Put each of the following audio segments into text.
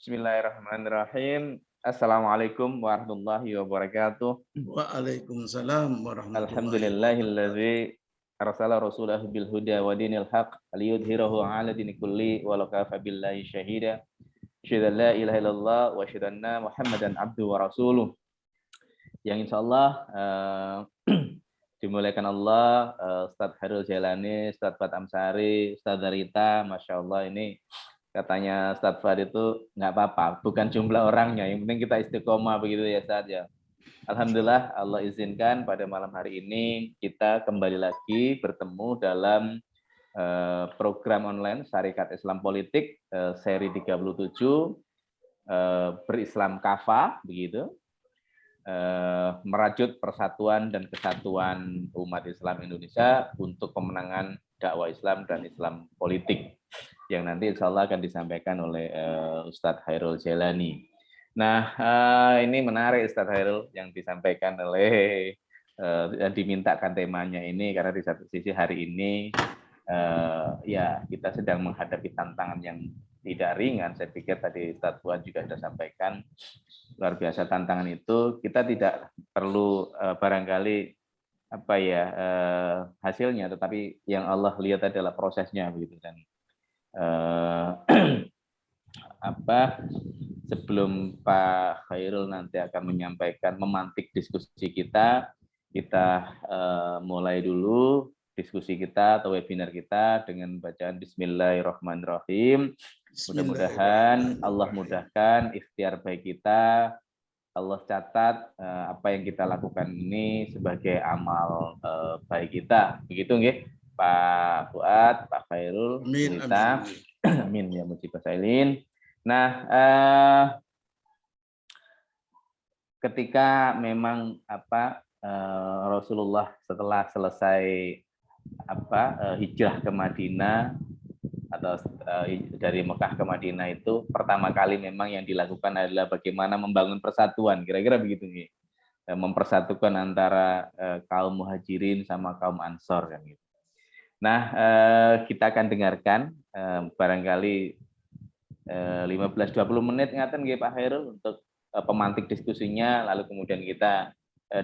Bismillahirrahmanirrahim. Assalamualaikum warahmatullahi wabarakatuh. Waalaikumsalam warahmatullahi wabarakatuh. Alhamdulillahilladzi arsala rasulahu bil huda wa dinil haq liyudhhirahu 'ala dini kulli walau kafa billahi syahida. Asyhadu an la ilaha illallah wa asyhadu anna Muhammadan abduhu wa rasuluh. Yang insyaallah dimulaikan Allah, Ustadz Hairul Jailani, Ustadz Fat Amsari, Ustadz Darita, Masya Allah ini katanya Ustadz Fat itu nggak apa-apa, bukan jumlah orangnya, yang penting kita istiqomah begitu ya Ustadz ya. Alhamdulillah Allah izinkan pada malam hari ini kita kembali lagi bertemu dalam program online Syarikat Islam Politik seri 37 Berislam Kafa begitu. Merajut persatuan dan kesatuan umat Islam Indonesia untuk pemenangan dakwah Islam dan Islam politik yang nanti insya Allah akan disampaikan oleh Ustadz Hairul Jailani. Nah, ini menarik Ustadz Hairul yang disampaikan oleh dan dimintakan temanya ini karena di satu sisi hari ini ya kita sedang menghadapi tantangan yang tidak ringan. Saya pikir tadi Ustadz Fuad juga sudah sampaikan luar biasa tantangan itu. Kita tidak perlu barangkali apa ya hasilnya, tetapi yang Allah lihat adalah prosesnya begitu. Dan sebelum Pak Khairul nanti akan menyampaikan memantik diskusi kita mulai dulu diskusi kita atau webinar kita dengan bacaan Bismillahirrahmanirrahim. Mudah-mudahan Allah mudahkan ikhtiar baik kita. Allah catat apa yang kita lakukan ini sebagai amal baik kita. Begitu nggih, Pak Fuad, Pak Khairul, kita. Amin ya mujibah sailin. Nah, ketika memang Rasulullah setelah selesai hijrah ke Madinah atau dari Mekah ke Madinah itu pertama kali memang yang dilakukan adalah bagaimana membangun persatuan, kira-kira begitu nih, mempersatukan antara kaum muhajirin sama kaum ansor kan gitu. Nah, kita akan dengarkan barangkali 15-20 menit ngaten nggih Pak Khairul untuk pemantik diskusinya, lalu kemudian kita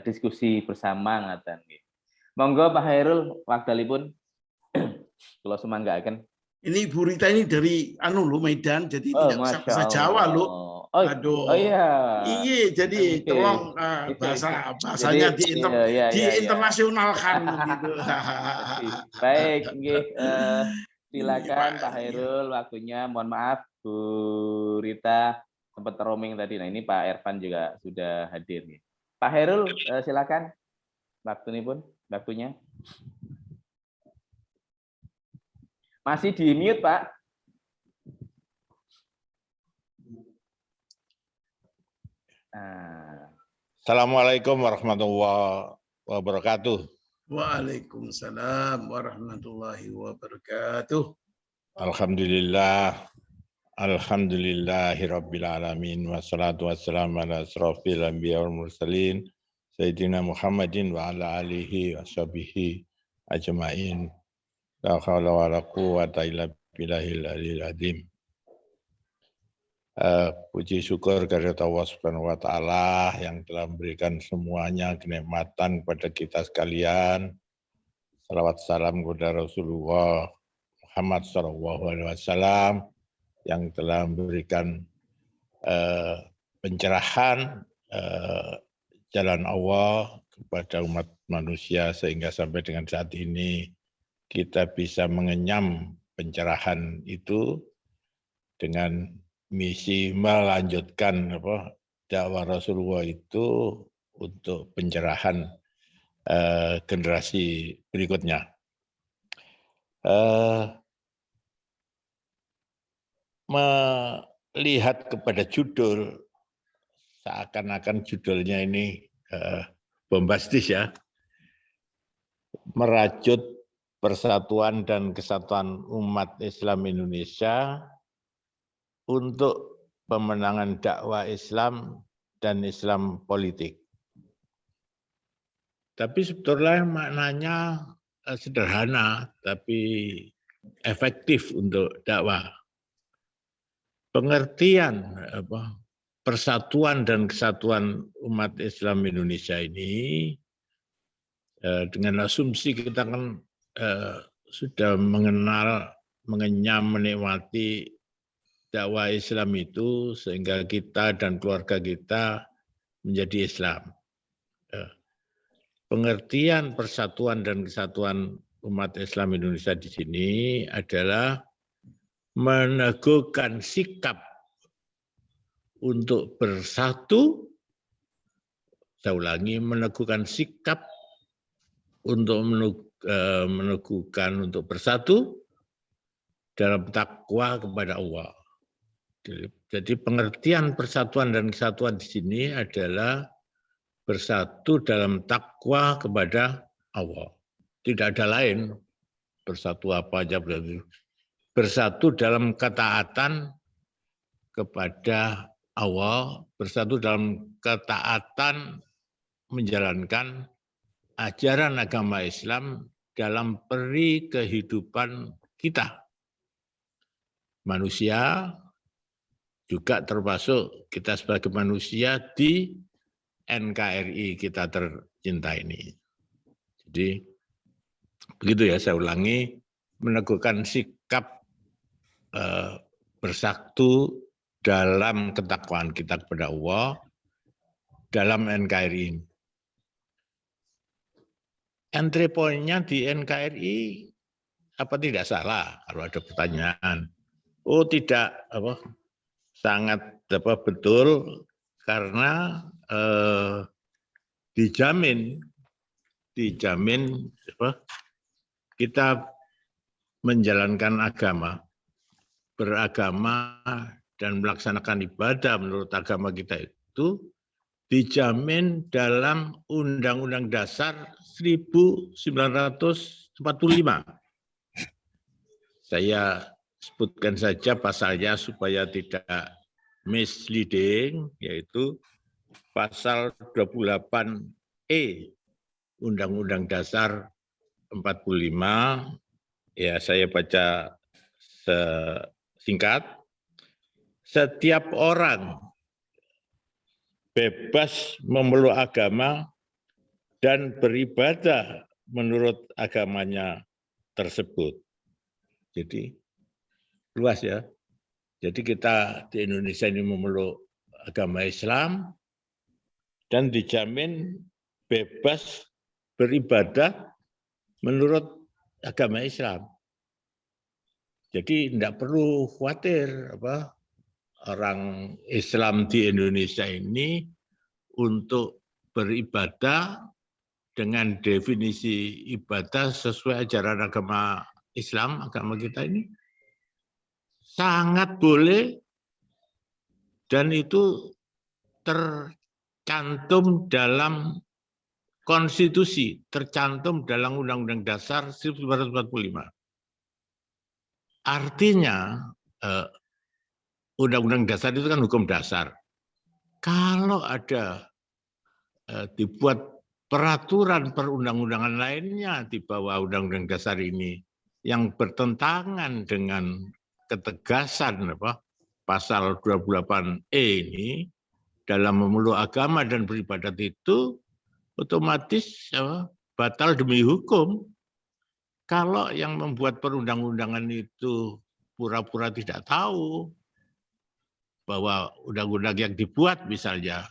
diskusi bersama ngaten nggih. Monggo Pak Khairul wekdalipun kula semanggaken. Ini Bu Rita ini dari Medan, jadi tidak bisa bahasa Jawa loh. Aduh. Oh iya. Iya, jadi tolong bahasanya diinternasionalkan gitu. Baik, silakan Pak Khairul waktunya. Mohon maaf Bu Rita sempat roaming tadi. Nah, ini Pak Ervan juga sudah hadir nih. Pak Khairul silakan. Waktunya. Masih di mute, Pak. Assalamualaikum warahmatullahi wabarakatuh. Waalaikumsalam warahmatullahi wabarakatuh. Alhamdulillahirabbil alamin wassalatu wassalamu ala asrofil anbiya wal mursalin sayyidina Muhammadin wa ala alihi washabihi ajmain. La haula wala quwwata illa billahil aliyil azim. Puji syukur kehadirat Allah Subhanahu wa taala yang telah memberikan semuanya kenikmatan kepada kita sekalian. Salawat salam kepada Rasulullah Muhammad sallallahu alaihi wasallam yang telah memberikan pencerahan jalan Allah kepada umat manusia sehingga sampai dengan saat ini kita bisa mengenyam pencerahan itu dengan misi melanjutkan dakwah Rasulullah itu untuk pencerahan generasi berikutnya. Melihat kepada judul, seakan-akan judulnya ini bombastis ya, merajut persatuan dan kesatuan umat Islam Indonesia untuk pemenangan dakwah Islam dan Islam politik. Tapi sebetulnya maknanya sederhana, tapi efektif untuk dakwah. pengertian persatuan dan kesatuan umat Islam Indonesia ini, dengan asumsi kita kan sudah mengenyam, menikmati dakwah Islam itu, sehingga kita dan keluarga kita menjadi Islam. Pengertian persatuan dan kesatuan umat Islam Indonesia di sini adalah meneguhkan sikap untuk bersatu. Saya ulangi, meneguhkan sikap untuk meneguhkan untuk bersatu dalam takwa kepada Allah. Jadi pengertian persatuan dan kesatuan di sini adalah bersatu dalam takwa kepada Allah. Tidak ada lain. Bersatu apa aja berarti. Bersatu dalam ketaatan kepada Allah, bersatu dalam ketaatan menjalankan ajaran agama Islam dalam peri kehidupan kita. Manusia juga termasuk kita sebagai manusia di NKRI kita tercinta ini. Jadi begitu ya, saya ulangi, meneguhkan sikap bersatu dalam ketakwaan kita kepada Allah dalam NKRI. Entry point-nya di NKRI apa tidak salah kalau ada pertanyaan? Oh tidak, sangat betul, karena dijamin kita menjalankan agama, beragama dan melaksanakan ibadah menurut agama kita itu dijamin dalam Undang-Undang Dasar 1945. Saya sebutkan saja pasalnya supaya tidak misleading, yaitu pasal 28E Undang-Undang Dasar 45. Ya, saya baca singkat. Setiap orang bebas memeluk agama dan beribadah menurut agamanya tersebut. Jadi luas ya. Jadi kita di Indonesia ini memeluk agama Islam dan dijamin bebas beribadah menurut agama Islam. Jadi tidak perlu khawatir orang Islam di Indonesia ini untuk beribadah dengan definisi ibadah sesuai ajaran agama Islam, agama kita ini sangat boleh, dan itu tercantum dalam konstitusi, tercantum dalam Undang-Undang Dasar 1945. Artinya Undang-Undang Dasar itu kan hukum dasar. Kalau ada dibuat peraturan perundang-undangan lainnya di bawah Undang-Undang Dasar ini yang bertentangan dengan ketegasan pasal 28E ini dalam memeluk agama dan beribadat, itu otomatis batal demi hukum. Kalau yang membuat perundang-undangan itu pura-pura tidak tahu bahwa undang-undang yang dibuat misalnya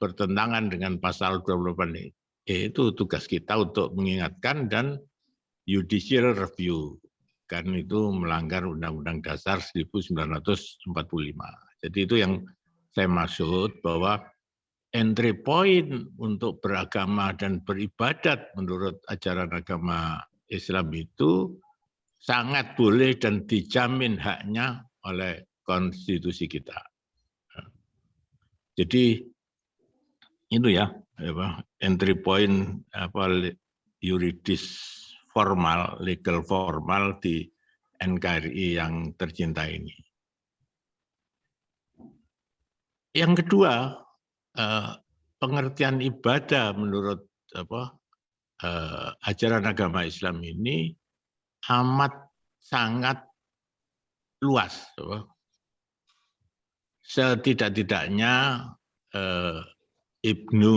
bertentangan dengan pasal 28 itu tugas kita untuk mengingatkan dan judicial review, karena itu melanggar Undang-Undang Dasar 1945. Jadi itu yang saya maksud, bahwa entry point untuk beragama dan beribadat menurut ajaran agama Islam itu sangat boleh dan dijamin haknya oleh konstitusi kita. Jadi itu ya, entry point yuridis formal, legal formal di NKRI yang tercinta ini. Yang kedua, pengertian ibadah menurut ajaran agama Islam ini amat sangat luas. setidak-tidaknya Ibnu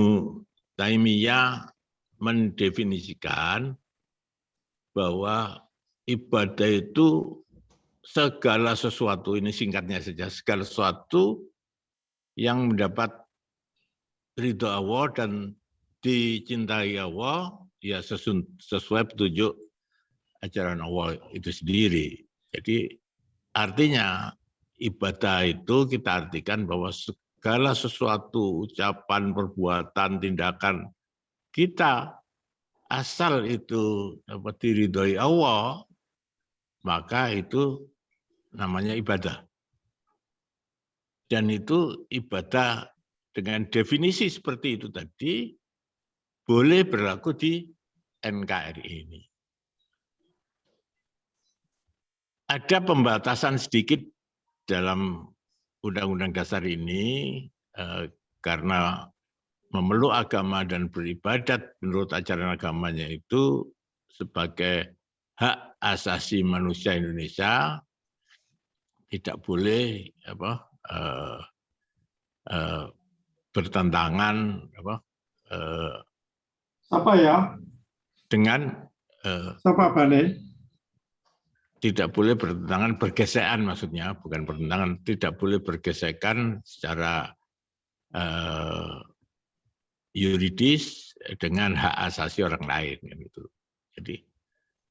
Taimiyah mendefinisikan bahwa ibadah itu segala sesuatu, ini singkatnya saja, segala sesuatu yang mendapat ridho Allah dan dicintai Allah, ya sesuai petunjuk ajaran Allah itu sendiri. Jadi artinya ibadah itu kita artikan bahwa segala sesuatu, ucapan, perbuatan, tindakan kita asal itu dapat diridhoi Allah, maka itu namanya ibadah. Dan itu ibadah dengan definisi seperti itu tadi boleh berlaku di NKRI ini. Ada pembatasan sedikit dalam Undang-Undang Dasar ini karena memeluk agama dan beribadat menurut ajaran agamanya itu sebagai hak asasi manusia Indonesia, tidak boleh bertentangan dengan tidak boleh bertentangan, bergesekan maksudnya, bukan bertentangan, tidak boleh bergesekan secara yuridis dengan hak asasi orang lain gitu. Jadi,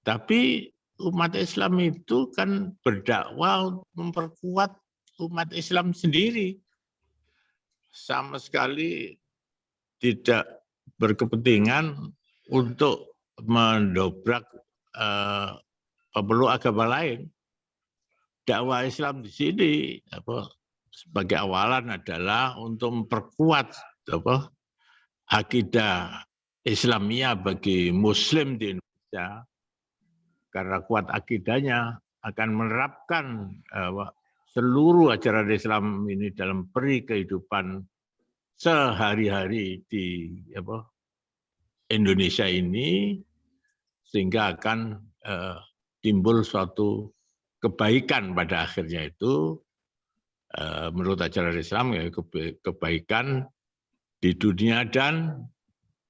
tapi umat Islam itu kan berdakwah memperkuat umat Islam sendiri, sama sekali tidak berkepentingan untuk mendobrak pemeluk agama lain. Dakwah Islam di sini sebagai awalan adalah untuk memperkuat akidah Islamiyah bagi Muslim di Indonesia, karena kuat akidahnya akan menerapkan seluruh ajaran Islam ini dalam peri kehidupan sehari-hari di Indonesia ini, sehingga akan timbul suatu kebaikan pada akhirnya itu menurut ajaran Islam, ya, kebaikan di dunia dan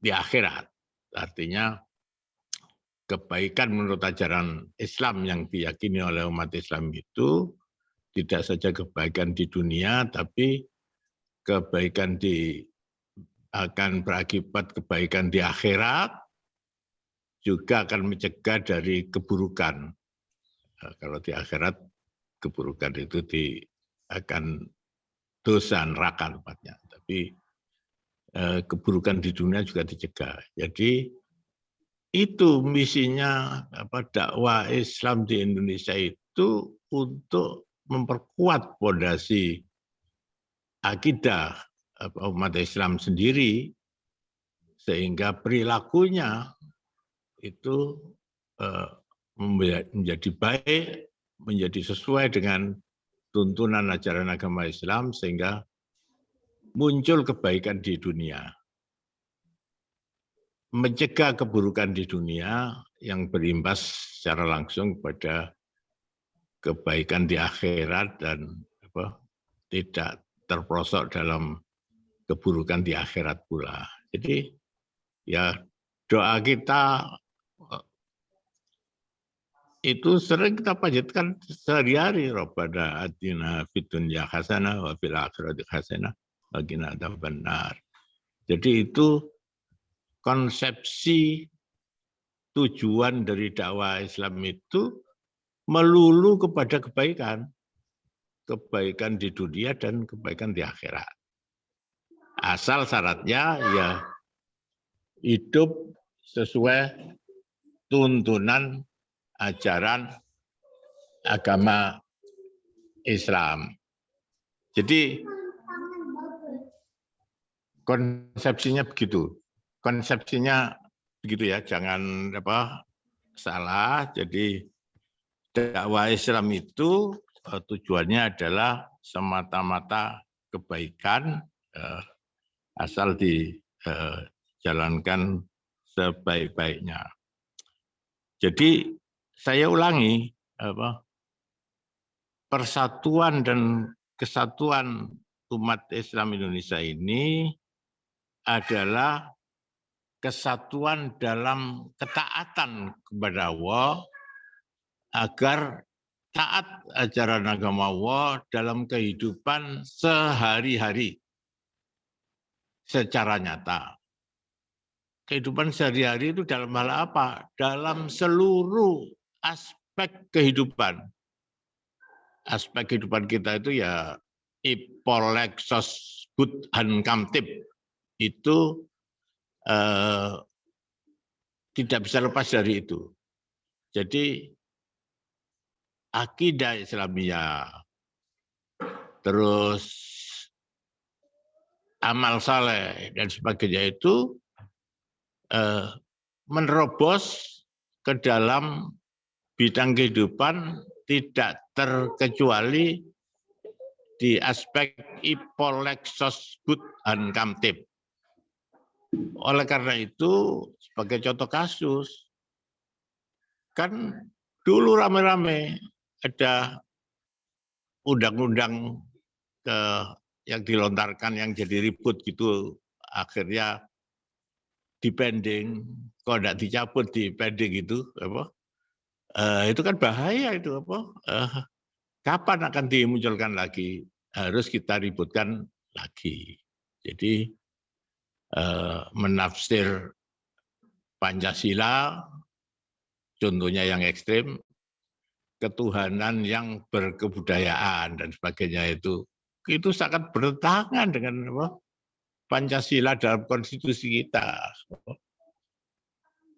di akhirat. Artinya kebaikan menurut ajaran Islam yang diyakini oleh umat Islam itu tidak saja kebaikan di dunia, tapi kebaikan akan berakibat kebaikan di akhirat, juga akan mencegah dari keburukan. Kalau di akhirat keburukan itu akan dosa neraka tempatnya, tapi keburukan di dunia juga dicegah. Jadi itu misinya dakwah Islam di Indonesia itu untuk memperkuat fondasi akidah umat Islam sendiri, sehingga perilakunya itu menjadi baik, menjadi sesuai dengan tuntunan ajaran agama Islam, sehingga muncul kebaikan di dunia, mencegah keburukan di dunia yang berimbas secara langsung kepada kebaikan di akhirat dan tidak terperosok dalam keburukan di akhirat pula. Jadi ya doa kita itu sering kita panjatkan sehari-hari, Rabbana atina fid dunya hasanah wa fil akhirati hasanah wa qina adzabannar. Jadi itu konsepsi tujuan dari dakwah Islam itu melulu kepada kebaikan. Kebaikan di dunia dan kebaikan di akhirat. Asal syaratnya ya hidup sesuai tuntunan ajaran agama Islam. Jadi konsepsinya begitu. Konsepsinya begitu ya, jangan salah. Jadi dakwah Islam itu tujuannya adalah semata-mata kebaikan, asal dijalankan sebaik-baiknya. Jadi saya ulangi, persatuan dan kesatuan umat Islam Indonesia ini adalah kesatuan dalam ketaatan kepada Allah agar taat ajaran agama Allah dalam kehidupan sehari-hari secara nyata. Kehidupan sehari-hari itu dalam hal apa? Dalam seluruh aspek kehidupan. Aspek kehidupan kita itu ya ipolexos good kamtip itu tidak bisa lepas dari itu. Jadi akidah Islamiyah, terus amal saleh dan sebagainya itu menerobos ke dalam bidang kehidupan tidak terkecuali di aspek ipolexos good kamtip. Oleh karena itu, sebagai contoh kasus, kan dulu rame-rame ada undang-undang yang dilontarkan yang jadi ribut gitu, akhirnya dipending, kalau tidak dicabut dipending itu, itu kan bahaya itu kapan akan dimunculkan lagi? Harus kita ributkan lagi. Jadi menafsir Pancasila, contohnya yang ekstrim, ketuhanan yang berkebudayaan dan sebagainya itu sangat bertentangan dengan Pancasila dalam konstitusi kita.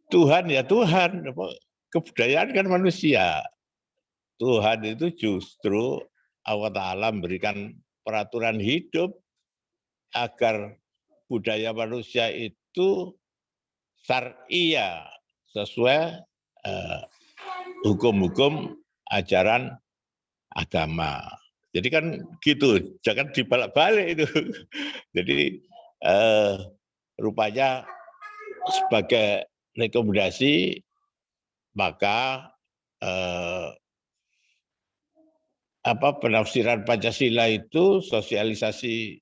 Tuhan ya Tuhan, kebudayaan kan manusia. Tuhan itu justru Allah Ta'ala memberikan peraturan hidup agar budaya manusia itu syariah sesuai hukum-hukum ajaran agama. Jadi kan gitu, jangan dibalik-balik itu. Jadi rupanya sebagai rekomendasi maka penafsiran Pancasila itu, sosialisasi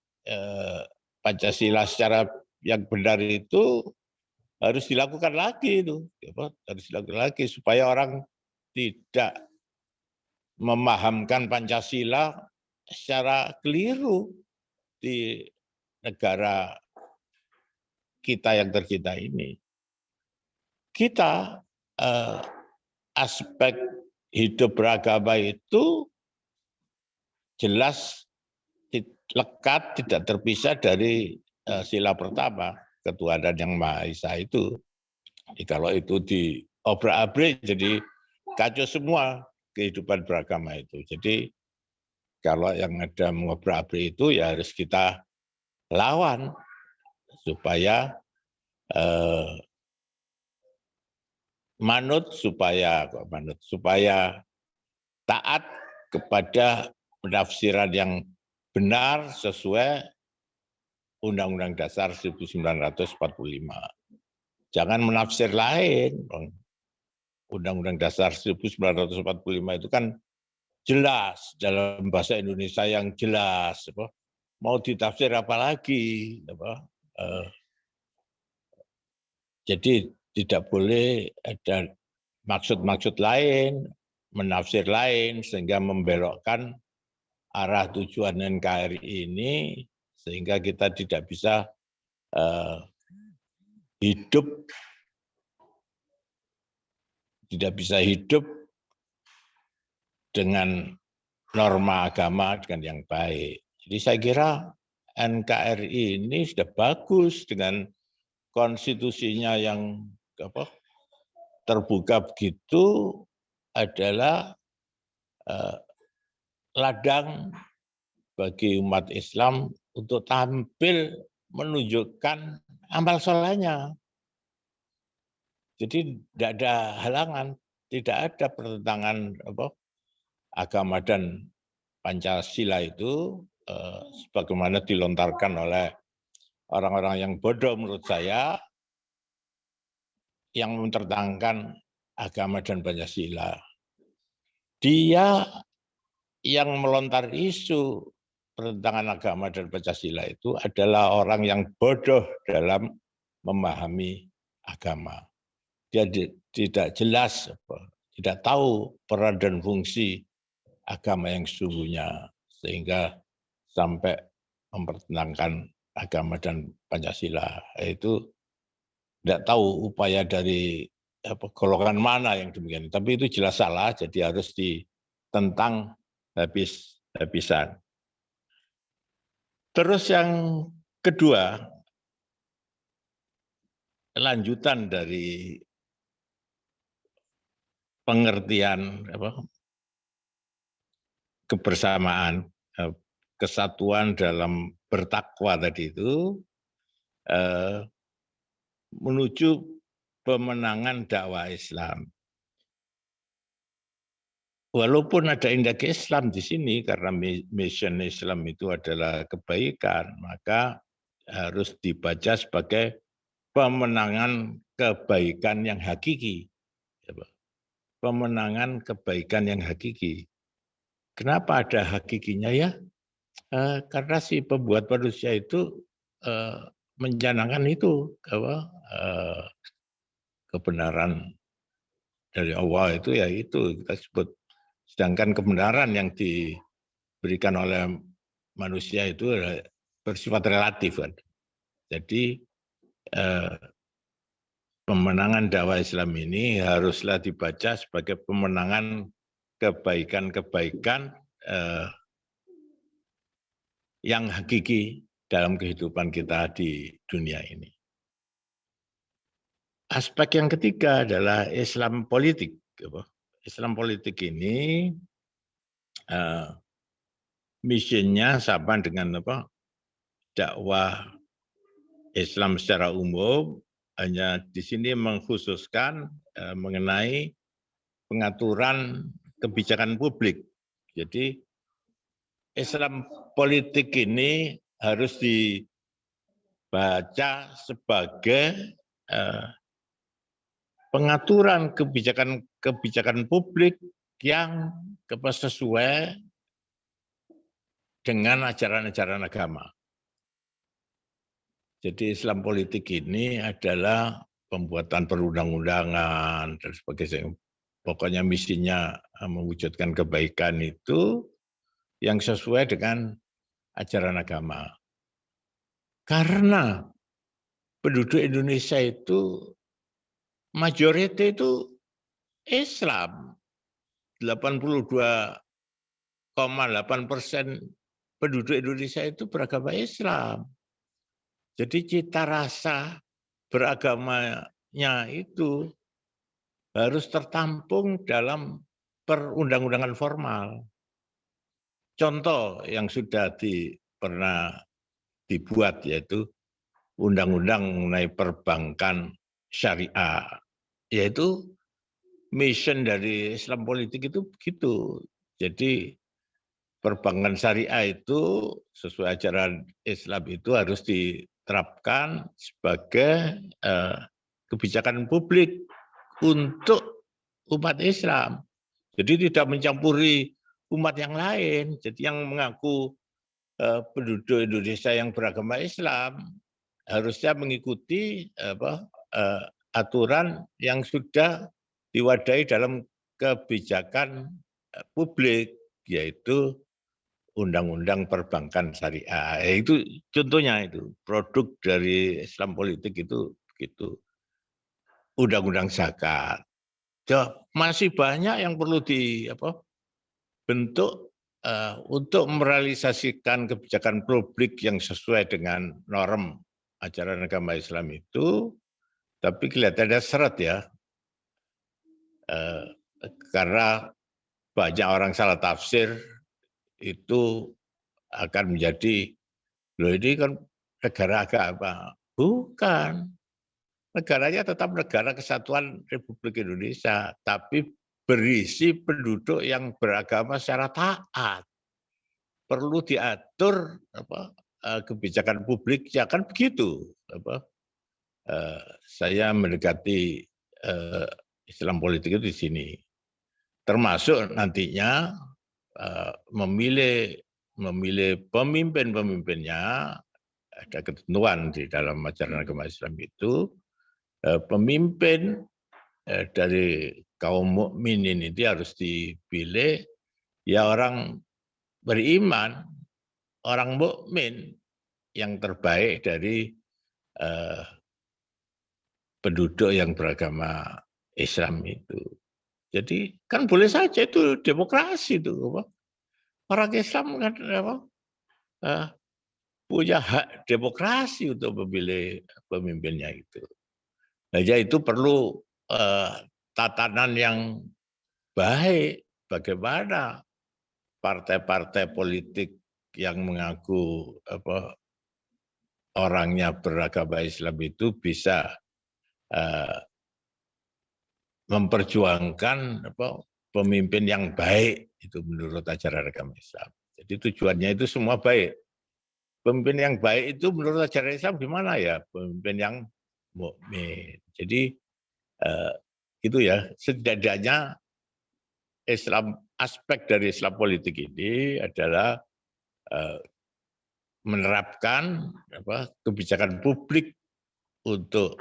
Pancasila secara yang benar itu harus dilakukan lagi itu, harus dilakukan lagi supaya orang tidak memahamkan Pancasila secara keliru di negara kita yang tercinta ini. Kita aspek hidup beragama itu jelas lekat, tidak terpisah dari sila pertama, ketuhanan yang Maha Esa itu. Jadi kalau itu diobrak-abrik jadi kacau semua kehidupan beragama itu. Jadi kalau yang ada mengobrak-abrik itu ya harus kita lawan supaya supaya taat kepada penafsiran yang benar sesuai Undang-Undang Dasar 1945. Jangan menafsir lain. Undang-Undang Dasar 1945 itu kan jelas dalam bahasa Indonesia yang jelas. Mau ditafsir apa lagi? Jadi tidak boleh ada maksud-maksud lain, menafsir lain sehingga membelokkan arah tujuan NKRI ini sehingga kita tidak bisa hidup dengan norma agama dengan yang baik. Jadi saya kira NKRI ini sudah bagus dengan konstitusinya yang terbuka begitu, adalah ladang bagi umat Islam untuk tampil menunjukkan amal solehnya. Jadi tidak ada halangan, tidak ada pertentangan agama dan Pancasila itu sebagaimana dilontarkan oleh orang-orang yang bodoh menurut saya yang menentangkan agama dan Pancasila. Dia yang melontar isu pertentangan agama dan Pancasila itu adalah orang yang bodoh dalam memahami agama. Dia tidak jelas, tidak tahu peran dan fungsi agama yang sesungguhnya, sehingga sampai mempertentangkan agama dan Pancasila. Itu tidak tahu upaya dari golongan mana yang demikian. Tapi itu jelas salah, jadi harus ditentang habis-habisan. Terus yang kedua, lanjutan dari pengertian kebersamaan, kesatuan dalam bertakwa tadi itu menuju pemenangan dakwah Islam. Walaupun ada indeks Islam di sini, karena mission Islam itu adalah kebaikan, maka harus dibaca sebagai pemenangan kebaikan yang hakiki. Pemenangan kebaikan yang hakiki. Kenapa ada hakikinya ya? Karena si pembuat manusia itu mencanangkan itu kebenaran dari Allah itu ya itu kita sebut. Sedangkan kebenaran yang diberikan oleh manusia itu bersifat relatif kan. Jadi pemenangan dakwah Islam ini haruslah dibaca sebagai pemenangan kebaikan-kebaikan yang hakiki dalam kehidupan kita di dunia ini. Aspek yang ketiga adalah Islam politik. Islam politik ini misinya sama dengan dakwah Islam secara umum, hanya di sini mengkhususkan mengenai pengaturan kebijakan publik. Jadi Islam politik ini harus dibaca sebagai pengaturan kebijakan publik yang sesuai dengan ajaran-ajaran agama. Jadi Islam politik ini adalah pembuatan perundang-undangan dan sebagainya. Pokoknya misinya mewujudkan kebaikan itu yang sesuai dengan ajaran agama. Karena penduduk Indonesia itu majoriti itu Islam. 82,8% penduduk Indonesia itu beragama Islam. Jadi cita rasa beragamanya itu harus tertampung dalam perundang-undangan formal. Contoh yang sudah pernah dibuat yaitu undang-undang mengenai perbankan syariah, yaitu mission dari Islam politik itu begitu. Jadi perbankan syariah itu sesuai ajaran Islam itu harus diterapkan sebagai kebijakan publik untuk umat Islam. Jadi tidak mencampuri umat yang lain. Jadi yang mengaku penduduk Indonesia yang beragama Islam harusnya mengikuti aturan yang sudah diwadahi dalam kebijakan publik, yaitu Undang-Undang Perbankan Syariah. Itu contohnya itu produk dari Islam politik itu begitu. Undang-Undang Zakat. Masih banyak yang perlu dibentuk untuk merealisasikan kebijakan publik yang sesuai dengan norm ajaran agama Islam itu, tapi kelihatannya seret ya. Karena banyak orang salah tafsir itu akan menjadi, loh ini kan negara agama. Bukan. Negaranya tetap negara kesatuan Republik Indonesia, tapi berisi penduduk yang beragama secara taat. Perlu diatur kebijakan publik, ya kan begitu. Saya mendekati Islam politik itu di sini. Termasuk nantinya memilih memilih pemimpin-pemimpinnya, ada ketentuan di dalam ajaran agama Islam itu, pemimpin dari kaum mukminin itu harus dipilih ya orang beriman, orang mukmin yang terbaik dari penduduk yang beragama Islam itu. Jadi kan boleh saja itu demokrasi itu. Orang Islam kan punya hak demokrasi untuk memilih pemimpinnya itu. Jadi itu perlu tatanan yang baik. Bagaimana partai-partai politik yang mengaku orangnya beragama Islam itu bisa memperjuangkan pemimpin yang baik itu menurut ajaran agama Islam. Jadi tujuannya itu semua baik. Pemimpin yang baik itu menurut ajaran Islam gimana ya? Pemimpin yang mukmin. Jadi itu ya, setidaknya Islam, aspek dari Islam politik ini adalah menerapkan kebijakan publik untuk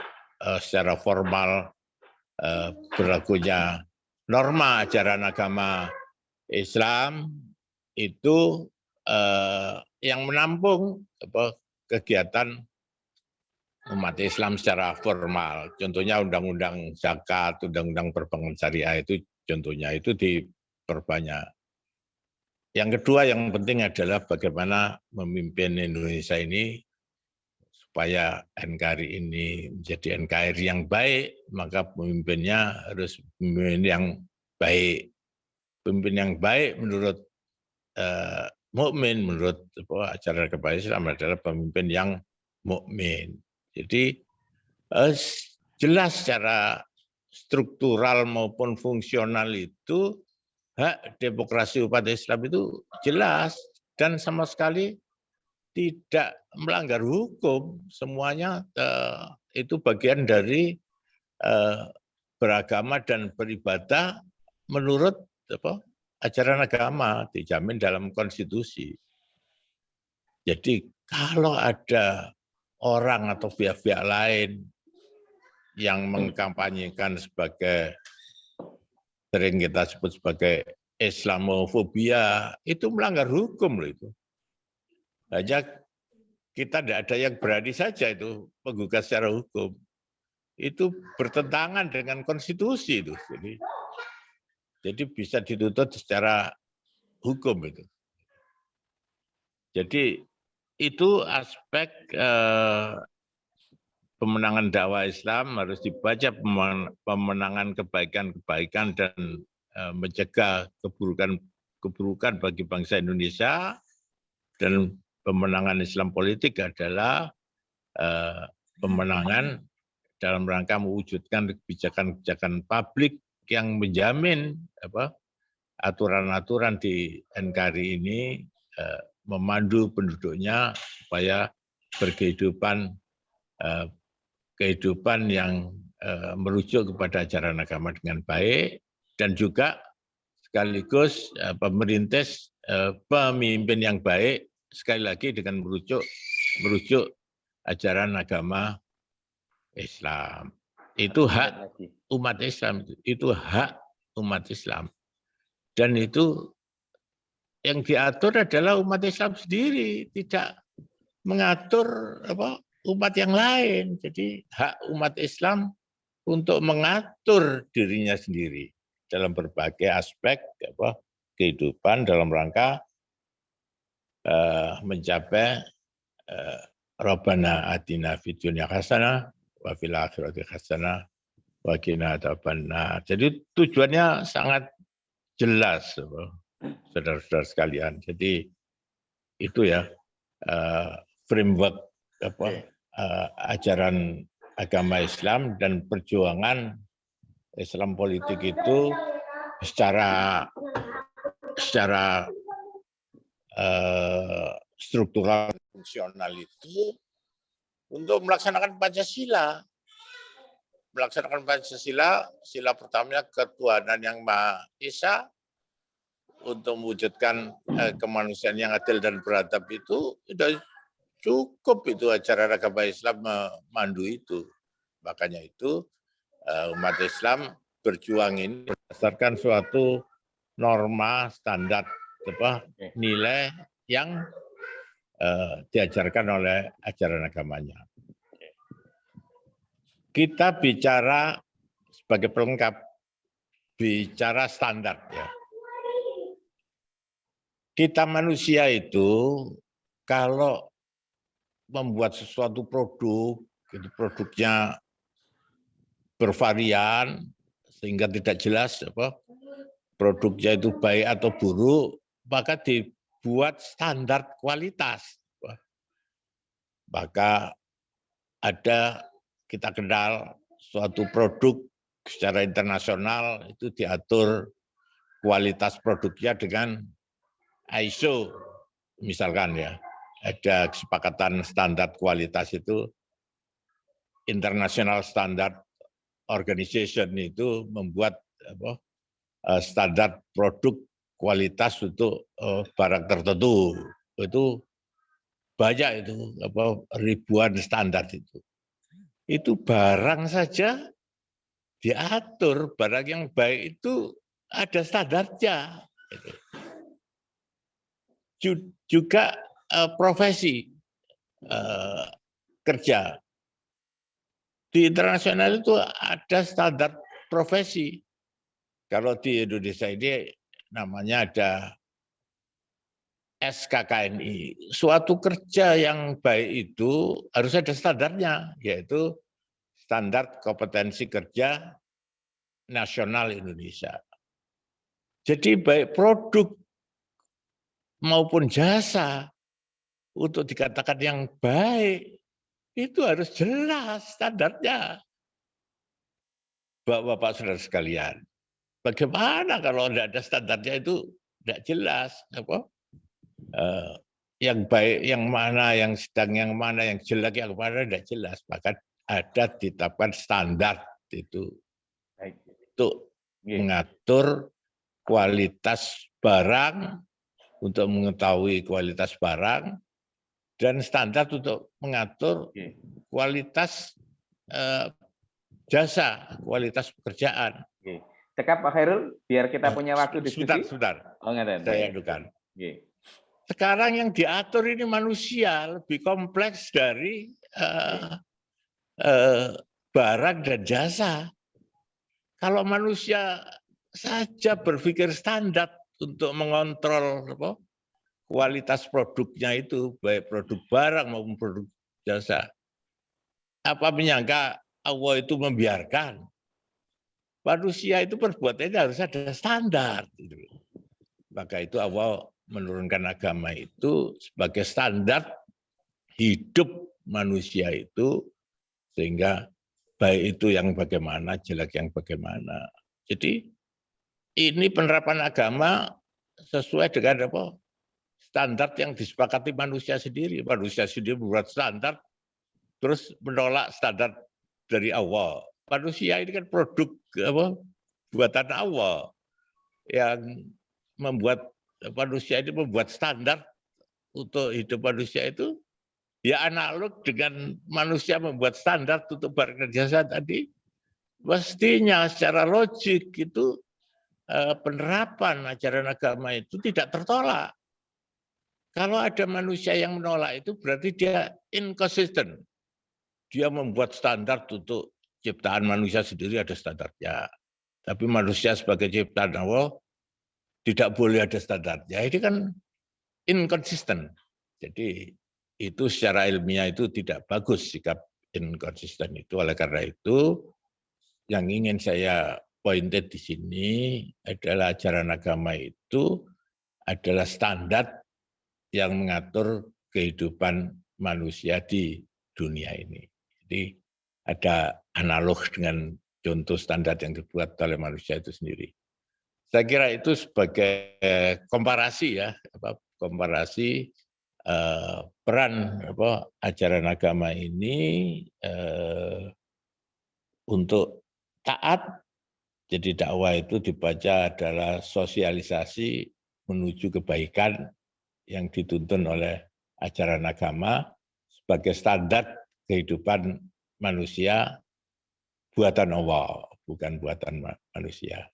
secara formal berlakunya norma ajaran agama Islam itu yang menampung kegiatan umat Islam secara formal. Contohnya undang-undang zakat, undang-undang perbankan syariah itu contohnya itu diperbanyak. Yang kedua yang penting adalah bagaimana memimpin Indonesia ini supaya NKRI ini menjadi NKRI yang baik, maka pemimpinnya harus pemimpin yang baik. Pemimpin yang baik menurut mukmin, menurut ajaran agama Islam adalah pemimpin yang mukmin. Jadi jelas secara struktural maupun fungsional itu hak demokrasi umat Islam itu jelas dan sama sekali tidak melanggar hukum. Semuanya itu bagian dari beragama dan beribadah menurut ajaran agama, dijamin dalam konstitusi. Jadi kalau ada orang atau pihak-pihak lain yang mengkampanyekan sebagai, sering kita sebut sebagai Islamofobia, itu melanggar hukum loh itu. Hanya kita tidak ada yang berani saja itu menggugat secara hukum. Itu bertentangan dengan konstitusi itu. Jadi bisa dituntut secara hukum itu. Jadi itu aspek pemenangan dakwah Islam harus dibaca pemenangan kebaikan-kebaikan dan mencegah keburukan bagi bangsa Indonesia, dan pemenangan Islam politik adalah pemenangan dalam rangka mewujudkan kebijakan-kebijakan publik yang menjamin aturan-aturan di NKRI ini memandu penduduknya supaya berkehidupan kehidupan yang merujuk kepada ajaran agama dengan baik, dan juga sekaligus pemerintis pemimpin yang baik, sekali lagi dengan merujuk ajaran agama Islam. Itu hak umat Islam, itu hak umat Islam. Dan itu yang diatur adalah umat Islam sendiri, tidak mengatur umat yang lain. Jadi hak umat Islam untuk mengatur dirinya sendiri dalam berbagai aspek kehidupan dalam rangka mencapai Rabbana atina fid dunya hasanah wa fil akhirati hasanah wa qina adzabannar. Jadi tujuannya sangat jelas, saudara-saudara sekalian. Jadi itu ya framework ajaran agama Islam dan perjuangan Islam politik itu secara struktural fungsional itu untuk melaksanakan Pancasila. Melaksanakan Pancasila, sila pertamanya ketuhanan yang Maha Esa, untuk mewujudkan kemanusiaan yang adil dan beradab itu sudah cukup itu ajaran agama Islam memandu itu. Makanya itu umat Islam berjuang ini berdasarkan suatu norma standar nilai yang diajarkan oleh ajaran agamanya. Kita bicara sebagai pelengkap, bicara standar ya. Kita manusia itu kalau membuat sesuatu produk, itu produknya bervarian sehingga tidak jelas produknya itu baik atau buruk, maka dibuat standar kualitas. Maka ada kita kenal suatu produk secara internasional itu diatur kualitas produknya dengan ISO misalkan ya. Ada kesepakatan standar kualitas itu International Standard Organization itu membuat standar produk kualitas untuk barang tertentu. Itu banyak itu ribuan standar itu. Itu barang saja diatur, barang yang baik itu ada standarnya. Juga profesi kerja. Di internasional itu ada standar profesi. Kalau di Indonesia ini namanya ada SKKNI. Suatu kerja yang baik itu harus ada standarnya, yaitu standar kompetensi kerja nasional Indonesia. Jadi baik produk maupun jasa untuk dikatakan yang baik itu harus jelas standarnya. Bapak-bapak saudara sekalian, bagaimana kalau tidak ada standarnya itu tidak jelas yang baik yang mana, yang sedang yang mana, yang jelek yang mana tidak jelas. Maka ada ditetapkan standar itu untuk mengatur kualitas barang, untuk mengetahui kualitas barang, dan standar untuk mengatur kualitas jasa, kualitas pekerjaan. Cekap Pak Khairul, biar kita punya waktu diskusi. Sebentar. Oh, saya adukan. Sekarang yang diatur ini manusia, lebih kompleks dari barang dan jasa. Kalau manusia saja berpikir standar untuk mengontrol kualitas produknya itu, baik produk barang maupun produk jasa. Apa menyangka Allah itu membiarkan? Manusia itu perbuatannya harus ada standar. Maka itu Allah menurunkan agama itu sebagai standar hidup manusia itu, sehingga baik itu yang bagaimana, jelek yang bagaimana. Jadi ini penerapan agama sesuai dengan standar yang disepakati manusia sendiri. Manusia sendiri membuat standar, terus menolak standar dari Allah. Manusia ini kan produk buatan Allah, yang membuat manusia ini membuat standar untuk hidup manusia itu ya analog dengan manusia membuat standar untuk barang dan jasa tadi. Mestinya secara logik itu penerapan ajaran agama itu tidak tertolak. Kalau ada manusia yang menolak itu berarti dia inconsistent. Dia membuat standar untuk ciptaan manusia sendiri ada standarnya. Tapi manusia sebagai ciptaan Allah tidak boleh ada standarnya. Ini kan inconsistent. Jadi itu secara ilmiah itu tidak bagus sikap inconsistent itu. Oleh karena itu yang ingin saya pointed di sini adalah ajaran agama itu adalah standar yang mengatur kehidupan manusia di dunia ini. Jadi ada analog dengan contoh standar yang dibuat oleh manusia itu sendiri. Saya kira itu sebagai komparasi ya, komparasi peran ajaran agama ini untuk taat. Jadi dakwah itu dibaca adalah sosialisasi menuju kebaikan yang dituntun oleh ajaran agama sebagai standar kehidupan manusia buatan Allah, bukan buatan manusia.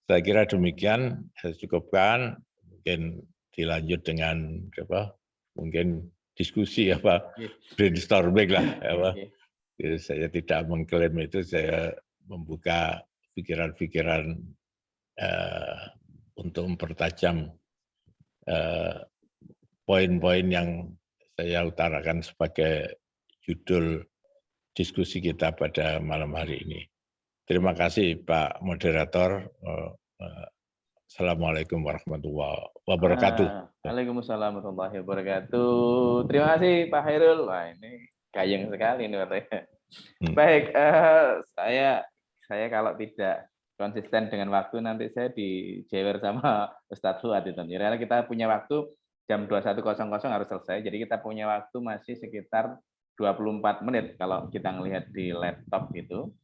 Saya kira demikian, saya cukupkan, mungkin dilanjut dengan mungkin diskusi brainstorming lah. Jadi saya tidak mengklaim itu, saya membuka pikiran-pikiran untuk mempertajam poin-poin yang saya utarakan sebagai judul diskusi kita pada malam hari ini. Terima kasih Pak Moderator. Assalamualaikum warahmatullahi wabarakatuh. Waalaikumsalam warahmatullahi wabarakatuh. Terima kasih Pak Hairul. Wah, ini gayeng sekali ini katanya. Baik, saya kalau tidak konsisten dengan waktu nanti saya dijewer sama Ustadz Fuad itu. Karena kita punya waktu jam 21.00 harus selesai. Jadi kita punya waktu masih sekitar 24 menit kalau kita melihat di laptop gitu.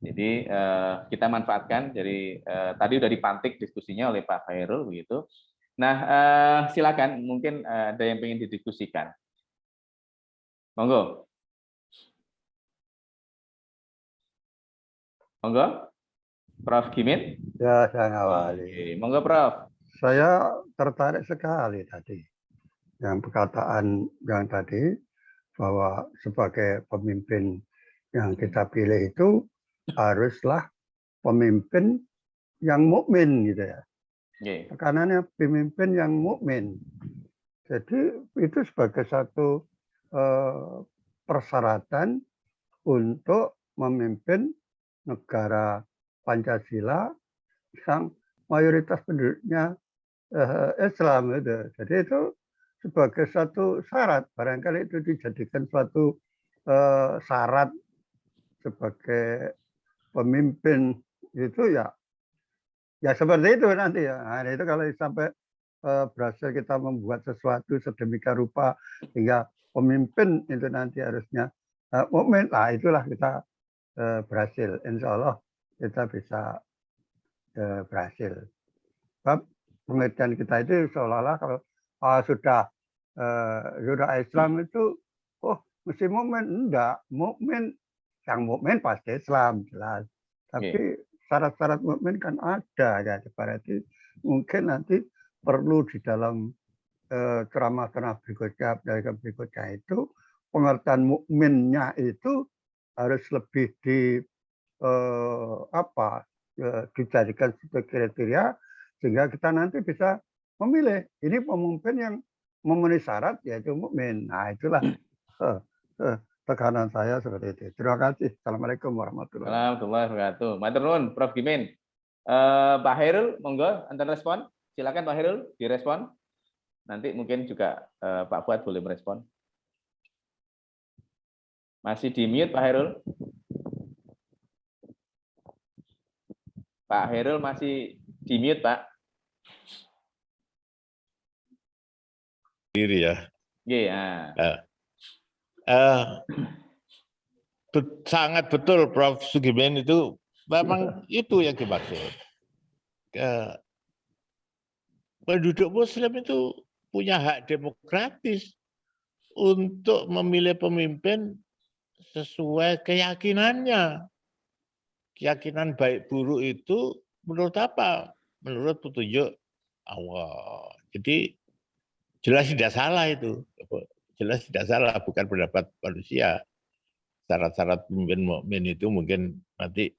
Jadi kita manfaatkan. Jadi tadi udah dipantik diskusinya oleh Pak Hairul begitu. Nah, silakan mungkin ada yang ingin didiskusikan. Monggo. Monggo. Prof. Gimin. Ya, saya ngawali. Oke, monggo Prof. Saya tertarik sekali tadi yang perkataan yang tadi bahwa sebagai pemimpin yang kita pilih itu haruslah pemimpin yang mukmin gitu ya. Tekanannya pemimpin yang mukmin. Jadi itu sebagai satu persyaratan untuk memimpin negara Pancasila yang mayoritas penduduknya Islam itu. Jadi itu sebagai satu syarat, barangkali itu dijadikan suatu syarat sebagai pemimpin itu ya seperti itu nanti ya. Nah, itu kalau sampai berhasil kita membuat sesuatu sedemikian rupa hingga pemimpin itu nanti harusnya mukmin, lah itulah kita berhasil. Insya Allah kita bisa berhasil. Sebab pengertian kita itu seolah-olah kalau sudah Islam itu mesti mukmin, enggak. Mukmin, yang mukmin pasti Islam jelas. Tapi syarat-syarat mukmin kan ada ya. Berarti mungkin nanti perlu di dalam ceramah-ceramah berikutnya itu pengertian mukminnya itu harus lebih dijadikan sebagai kriteria sehingga kita nanti bisa memilih ini pemimpin yang memenuhi syarat yaitu mukmin. Nah, itulah tekanan saya seperti itu. Terima kasih. Assalamualaikum warahmatullahi wabarakatuh. Matur nuwun Prof. Gimin. Pak Hairul, monggo antar respon. Silakan Pak Hairul direspon. Nanti mungkin juga Pak Fuad boleh merespon. Masih di mute Pak Hairul? Pak Hairul masih di mute, Pak. Diri ya. Iya. Sangat betul Prof. Sugimen itu memang itu yang dimaksud. Penduduk Muslim itu punya hak demokratis untuk memilih pemimpin sesuai keyakinannya. Keyakinan baik buruk itu menurut apa? Menurut petunjuk Allah. Jadi jelas tidak salah itu. Jelas tidak salah, bukan pendapat manusia. Syarat-syarat pemimpin mukmin itu mungkin nanti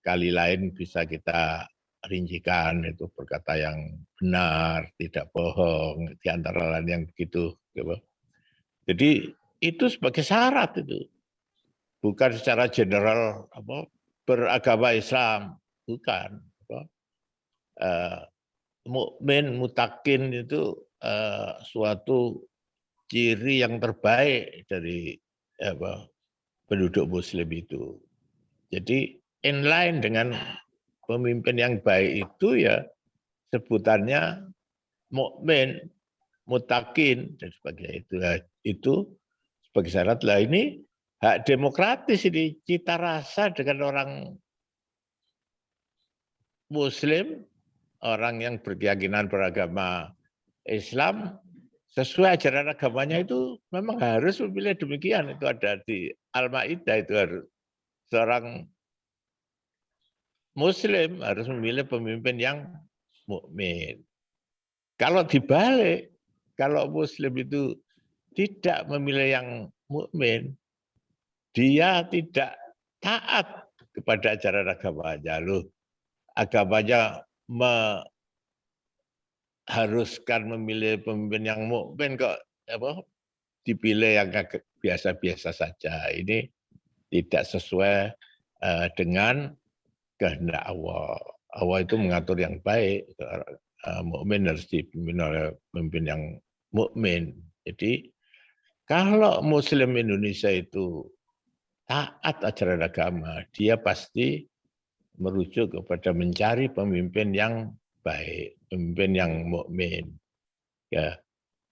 kali lain bisa kita rincikan, itu berkata yang benar, tidak bohong, di antara lain yang begitu. Jadi itu sebagai syarat itu. Bukan secara general beragama Islam, bukan. Mukmin, mutakin itu suatu ciri yang terbaik dari penduduk Muslim itu. Jadi inline dengan pemimpin yang baik itu ya sebutannya mukmin, mutakin dan sebagainya itu sebagai syarat. Lah ini hak demokratis ini, cita rasa dengan orang Muslim orang yang berkeyakinan beragama Islam sesuai ajaran agamanya itu memang harus memilih demikian. Itu ada di Al-Maidah, itu harus seorang Muslim harus memilih pemimpin yang mukmin. Kalau dibalik, kalau Muslim itu tidak memilih yang mukmin, dia tidak taat kepada ajaran agamanya. Loh, agamanya mengharuskan memilih pemimpin yang mukmin kok dipilih yang biasa-biasa saja. Ini tidak sesuai dengan kehendak Allah. Allah itu mengatur yang baik. Mukmin harus dipimpin oleh pemimpin yang mukmin. Jadi kalau Muslim Indonesia itu taat ajaran agama, dia pasti merujuk kepada mencari pemimpin yang baik, pemimpin yang mukmin. Ya,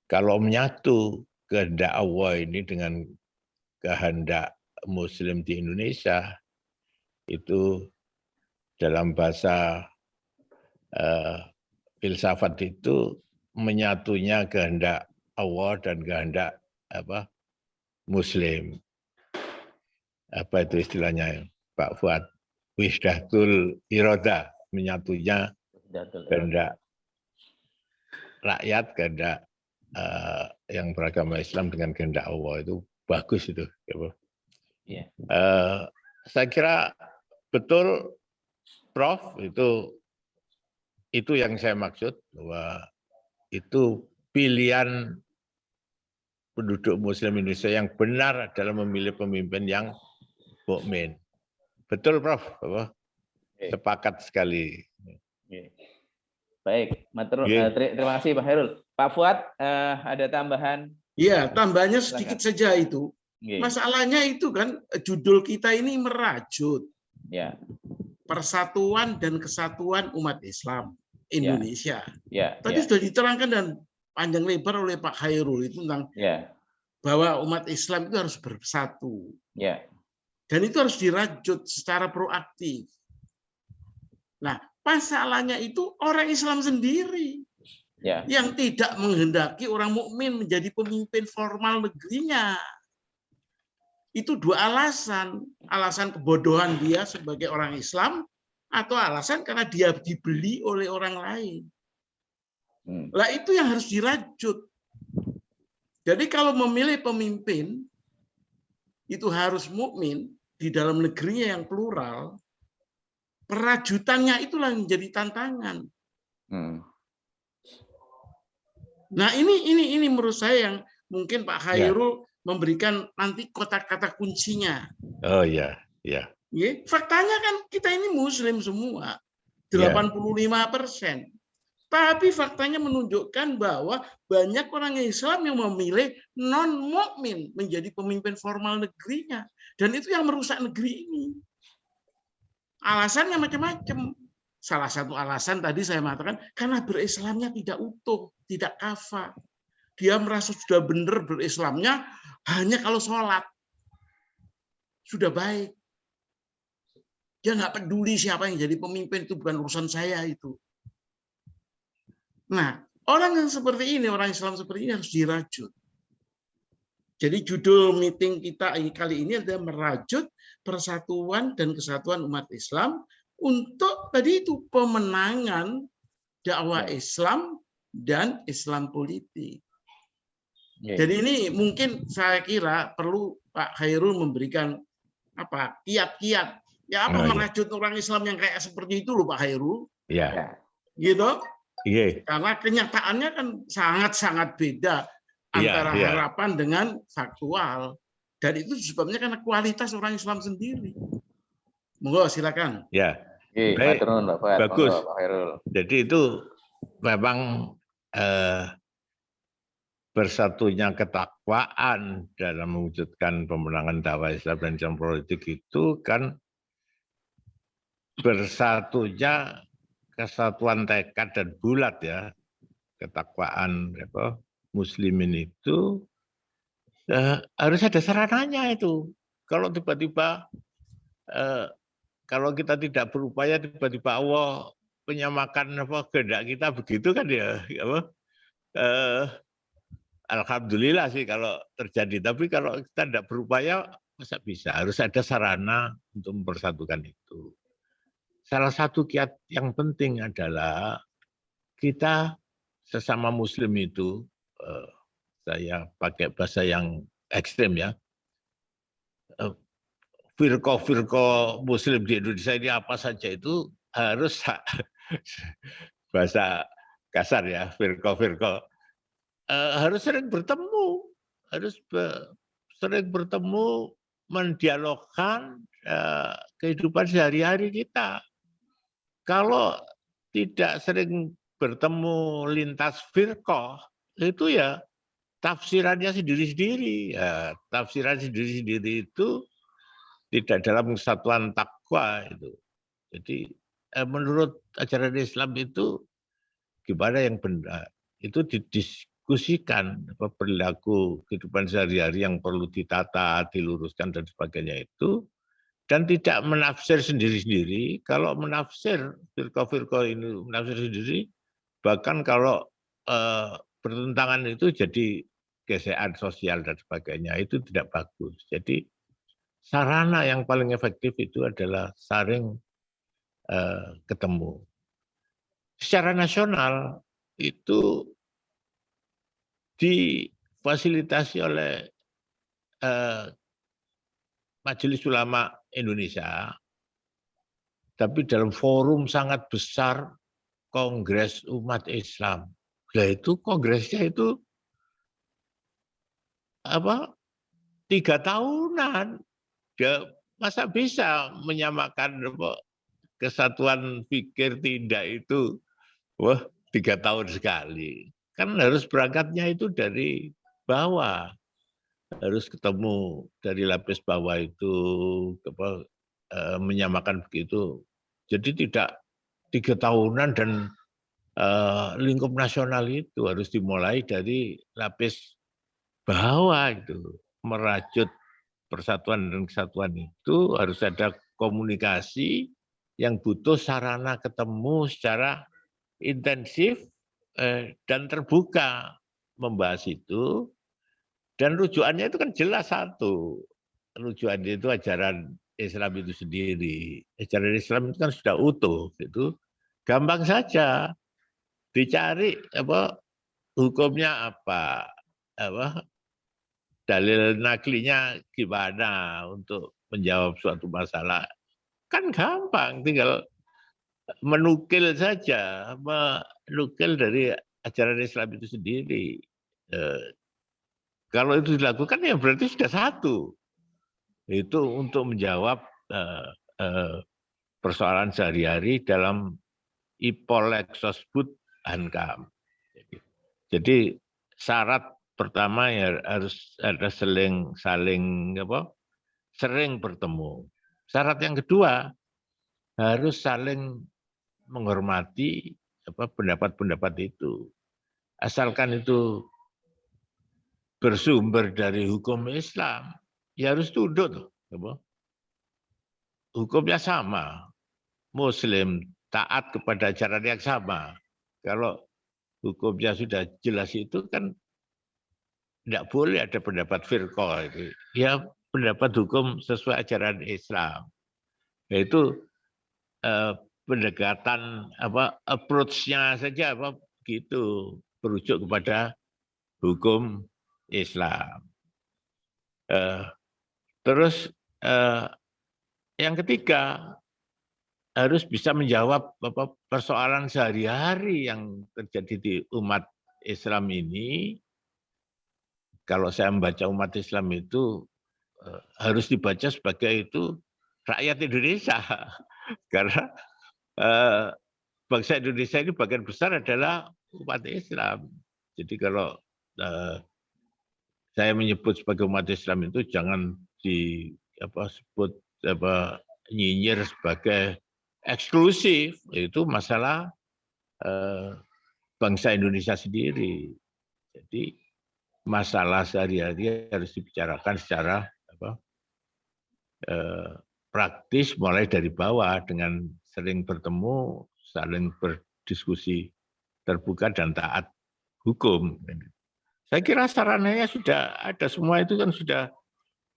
kalau menyatu kehendak Allah ini dengan kehendak Muslim di Indonesia, itu dalam bahasa filsafat itu menyatunya kehendak Allah dan kehendak Muslim. Apa itu istilahnya, Pak Fuad? Wihdatul iroda, menyatunya kehendak rakyat, kehendak yang beragama Islam dengan kehendak Allah, itu bagus itu. Yeah. Saya kira betul, Prof, itu yang saya maksud, bahwa itu pilihan penduduk Muslim Indonesia yang benar dalam memilih pemimpin yang mukmin. Betul, Prof. Sepakat sekali. Baik, terima kasih Pak Hairul. Pak Fuad, ada tambahan? Iya, tambahnya sedikit saja itu. Masalahnya itu kan judul kita ini merajut. Ya. Persatuan dan Kesatuan Umat Islam Indonesia. Tadi Ya. sudah diterangkan dan panjang lebar oleh Pak Hairul itu tentang bahwa umat Islam itu harus bersatu. Ya. Dan itu harus dirajut secara proaktif. Nah, masalahnya itu orang Islam sendiri yang tidak menghendaki orang mukmin menjadi pemimpin formal negerinya. Itu dua alasan. Alasan kebodohan dia sebagai orang Islam atau alasan karena dia dibeli oleh orang lain. Lah itu yang harus dirajut. Jadi kalau memilih pemimpin itu harus mukmin di dalam negerinya yang plural, perajutannya itulah yang menjadi tantangan. Nah ini menurut saya yang mungkin Pak Hairul memberikan nanti kata-kata kuncinya. Oh iya. Faktanya kan kita ini Muslim semua, 85%. Tapi faktanya menunjukkan bahwa banyak orang Islam yang memilih non-mukmin menjadi pemimpin formal negerinya. Dan itu yang merusak negeri ini. Alasannya macam-macam. Salah satu alasan tadi saya mengatakan, karena berislamnya tidak utuh, tidak kafah. Dia merasa sudah benar berislamnya hanya kalau sholat. Sudah baik. Dia nggak peduli siapa yang jadi pemimpin, itu bukan urusan saya itu. Nah, orang yang seperti ini, orang Islam seperti ini harus dirajut. Jadi judul meeting kita kali ini adalah merajut persatuan dan kesatuan umat Islam untuk tadi itu pemenangan dakwah Islam dan Islam politik. Jadi ini mungkin saya kira perlu Pak Hairul memberikan kiat-kiat. Ya merajut orang Islam yang kayak seperti itu loh Pak Hairul. Iya. Gitu. Iya. Karena kenyataannya kan sangat-sangat beda antara harapan dengan faktual. Dan itu sebabnya karena kualitas orang Islam sendiri. Monggo silakan. Ya. Baik. Bagus. Jadi itu memang bersatunya ketakwaan dalam mewujudkan pemenangan dakwah Islam dan Islam politik itu kan bersatunya kesatuan tekad dan bulat ya, ketakwaan muslimin itu harus ada sarananya itu. Kalau tiba-tiba kalau kita tidak berupaya tiba-tiba Allah menyamakan apa kehendak kita begitu kan ya apa alhamdulillah sih kalau terjadi, tapi kalau kita tidak berupaya masa bisa, harus ada sarana untuk mempersatukan itu. Salah satu kiat yang penting adalah kita sesama muslim itu, saya pakai bahasa yang ekstrem ya, firqah muslim di Indonesia ini apa saja itu harus bahasa kasar ya, firqah harus sering bertemu, sering bertemu, mendialogkan kehidupan sehari-hari kita. Kalau tidak sering bertemu lintas firqah, itu ya tafsirannya sendiri-sendiri. Ya, tafsiran sendiri-sendiri itu tidak dalam kesatuan takwa itu. Jadi menurut ajaran Islam itu gimana yang benar? Itu didiskusikan perilaku kehidupan sehari-hari yang perlu ditata, diluruskan dan sebagainya itu, dan tidak menafsir sendiri-sendiri. Kalau menafsir firqah-firqah ini menafsir sendiri, bahkan kalau bertentangan itu jadi gesekan sosial dan sebagainya, itu tidak bagus. Jadi sarana yang paling efektif itu adalah saling ketemu. Secara nasional itu difasilitasi oleh Majelis Ulama Indonesia, tapi dalam forum sangat besar Kongres Umat Islam. Nah itu kongresnya itu 3 tahunan. Ya, masa bisa menyamakan kesatuan pikir tidak itu 3 tahun sekali. Kan harus berangkatnya itu dari bawah. Harus ketemu dari lapis bawah itu menyamakan begitu. Jadi tidak 3 tahunan dan lingkup nasional itu harus dimulai dari lapis bawah itu. Merajut persatuan dan kesatuan itu harus ada komunikasi yang butuh sarana ketemu secara intensif dan terbuka membahas itu, dan rujukannya itu kan jelas satu, rujukannya itu ajaran Islam itu sendiri. Ajaran Islam itu kan sudah utuh, itu gampang saja dicari hukumnya apa dalil naklinya gimana untuk menjawab suatu masalah, kan gampang, tinggal menukil saja, menukil dari ajaran Islam itu sendiri. Kalau itu dilakukan ya berarti sudah satu. Itu untuk menjawab persoalan sehari-hari dalam Ipolexosbud Hankam. Jadi syarat pertama ya harus ada sering bertemu. Syarat yang kedua harus saling menghormati pendapat-pendapat itu. Asalkan itu bersumber dari hukum Islam, ya harus tunduk. Hukumnya sama. Muslim taat kepada ajaran yang sama. Kalau hukumnya sudah jelas itu kan tidak boleh ada pendapat firqah itu. Ya pendapat hukum sesuai ajaran Islam. Yaitu pendekatan approach-nya saja begitu, merujuk kepada hukum Islam. Terus yang ketiga harus bisa menjawab persoalan sehari-hari yang terjadi di umat Islam ini. Kalau saya membaca umat Islam itu harus dibaca sebagai itu rakyat Indonesia. Karena bangsa Indonesia ini bagian besar adalah umat Islam. Jadi kalau saya menyebut sebagai umat Islam itu jangan disebut nyinyir sebagai eksklusif. Itu masalah bangsa Indonesia sendiri. Jadi masalah sehari-hari harus dibicarakan secara praktis mulai dari bawah dengan sering bertemu, saling berdiskusi terbuka dan taat hukum. Saya kira sarananya sudah ada, semua itu kan sudah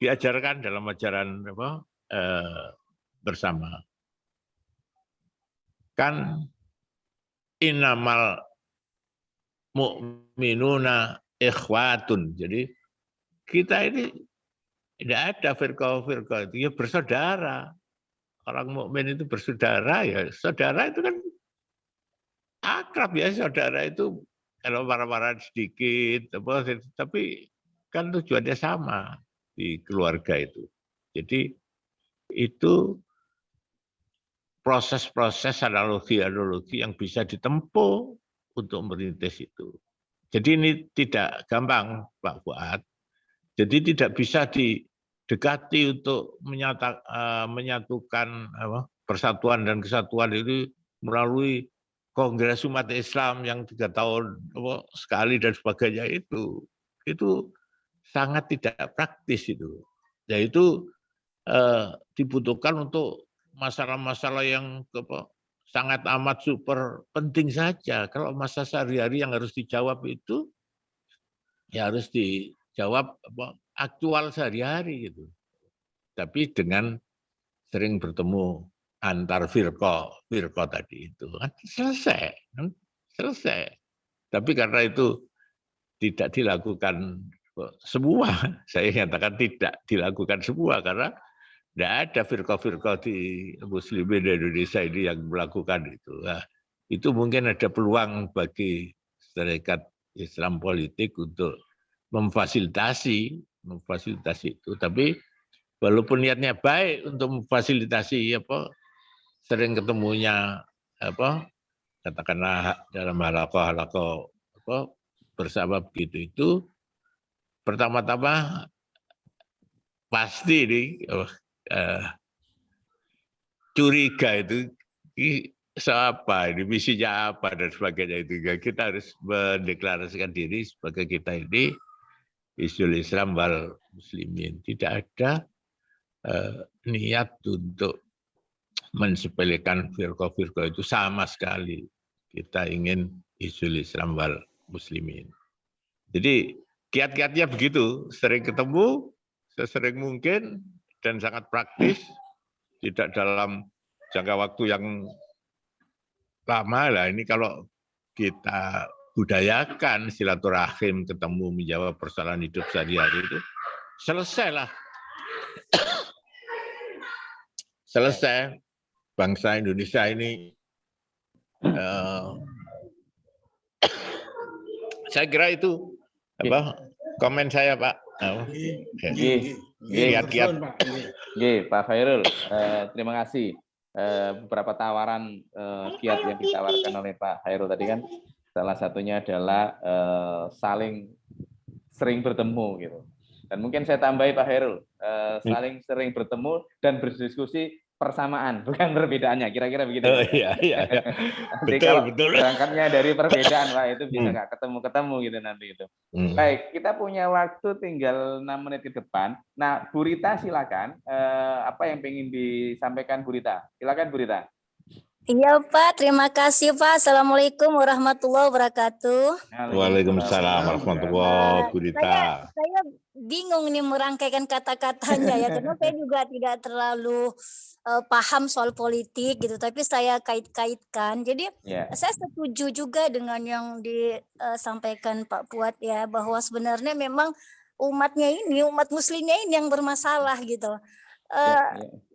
diajarkan dalam ajaran bersama. Kan innamal mu'minuna ikhwatun. Jadi kita ini tidak ada firqah-firqah itu, ya bersaudara. Orang mukmin itu bersaudara, ya saudara itu kan akrab ya, saudara itu kalau marah-marah sedikit, tapi kan tujuannya sama di keluarga itu. Jadi itu proses-proses analogi-analogi yang bisa ditempuh untuk merintis itu. Jadi ini tidak gampang, Pak Fuad. Jadi tidak bisa didekati untuk menyatukan persatuan dan kesatuan itu melalui Kongres Umat Islam yang 3 tahun sekali dan sebagainya itu sangat tidak praktis itu. Yaitu dibutuhkan untuk masalah-masalah yang sangat amat super penting saja. Kalau masa sehari-hari yang harus dijawab itu ya harus dijawab aktual sehari-hari gitu. Tapi dengan sering bertemu antar firqah tadi itu kan selesai. Tapi karena itu tidak dilakukan semua, saya nyatakan tidak dilakukan semua karena tidak ada firqah-firqah di Muslimin di Indonesia ini yang melakukan itu. Nah, itu mungkin ada peluang bagi Serikat Islam Politik untuk memfasilitasi itu. Tapi walaupun niatnya baik untuk memfasilitasi sering ketemunya katakanlah dalam halakoh bersama begitu itu pertama-tama pasti curiga itu siapa ini, misinya apa dan sebagainya itu. Kita harus mendeklarasikan diri sebagai kita ini Hizbul Islam wal Muslimin. Tidak ada niat untuk mensepelekan firqah-firqah itu sama sekali. Kita ingin Hizbul Islam wal Muslimin. Jadi kiat-kiatnya begitu, sering ketemu sesering mungkin dan sangat praktis, tidak dalam jangka waktu yang lama lah. Ini kalau kita budayakan silaturahim, ketemu menjawab persoalan hidup sehari-hari itu selesailah. Selesai. Bangsa Indonesia ini saya kira itu komen saya, Pak. Kiat-kiat. Pak Khairul, terima kasih. Beberapa tawaran kiat yang ditawarkan oleh Pak Khairul tadi kan salah satunya adalah saling sering bertemu gitu. Dan mungkin saya tambahi Pak Khairul, saling sering bertemu dan berdiskusi persamaan, bukan perbedaannya, kira-kira begitu. Oh, iya. Betul. Berangkatnya dari perbedaan, Pak, itu bisa nggak ketemu gitu nanti itu. Baik, kita punya waktu tinggal 6 menit ke depan. Nah, Bu Rita silakan, apa yang ingin disampaikan Bu Rita? Silakan Bu Rita. Iya Pak, terima kasih Pak. Assalamualaikum warahmatullahi wabarakatuh. Waalaikumsalam warahmatullahi wabarakatuh, Bu Rita. Saya bingung nih merangkaikan kata-katanya ya, karena saya juga tidak terlalu paham soal politik gitu, tapi saya kait-kaitkan. Jadi saya setuju juga dengan yang disampaikan Pak Fuad ya, bahwa sebenarnya memang umat muslimnya ini yang bermasalah gitu.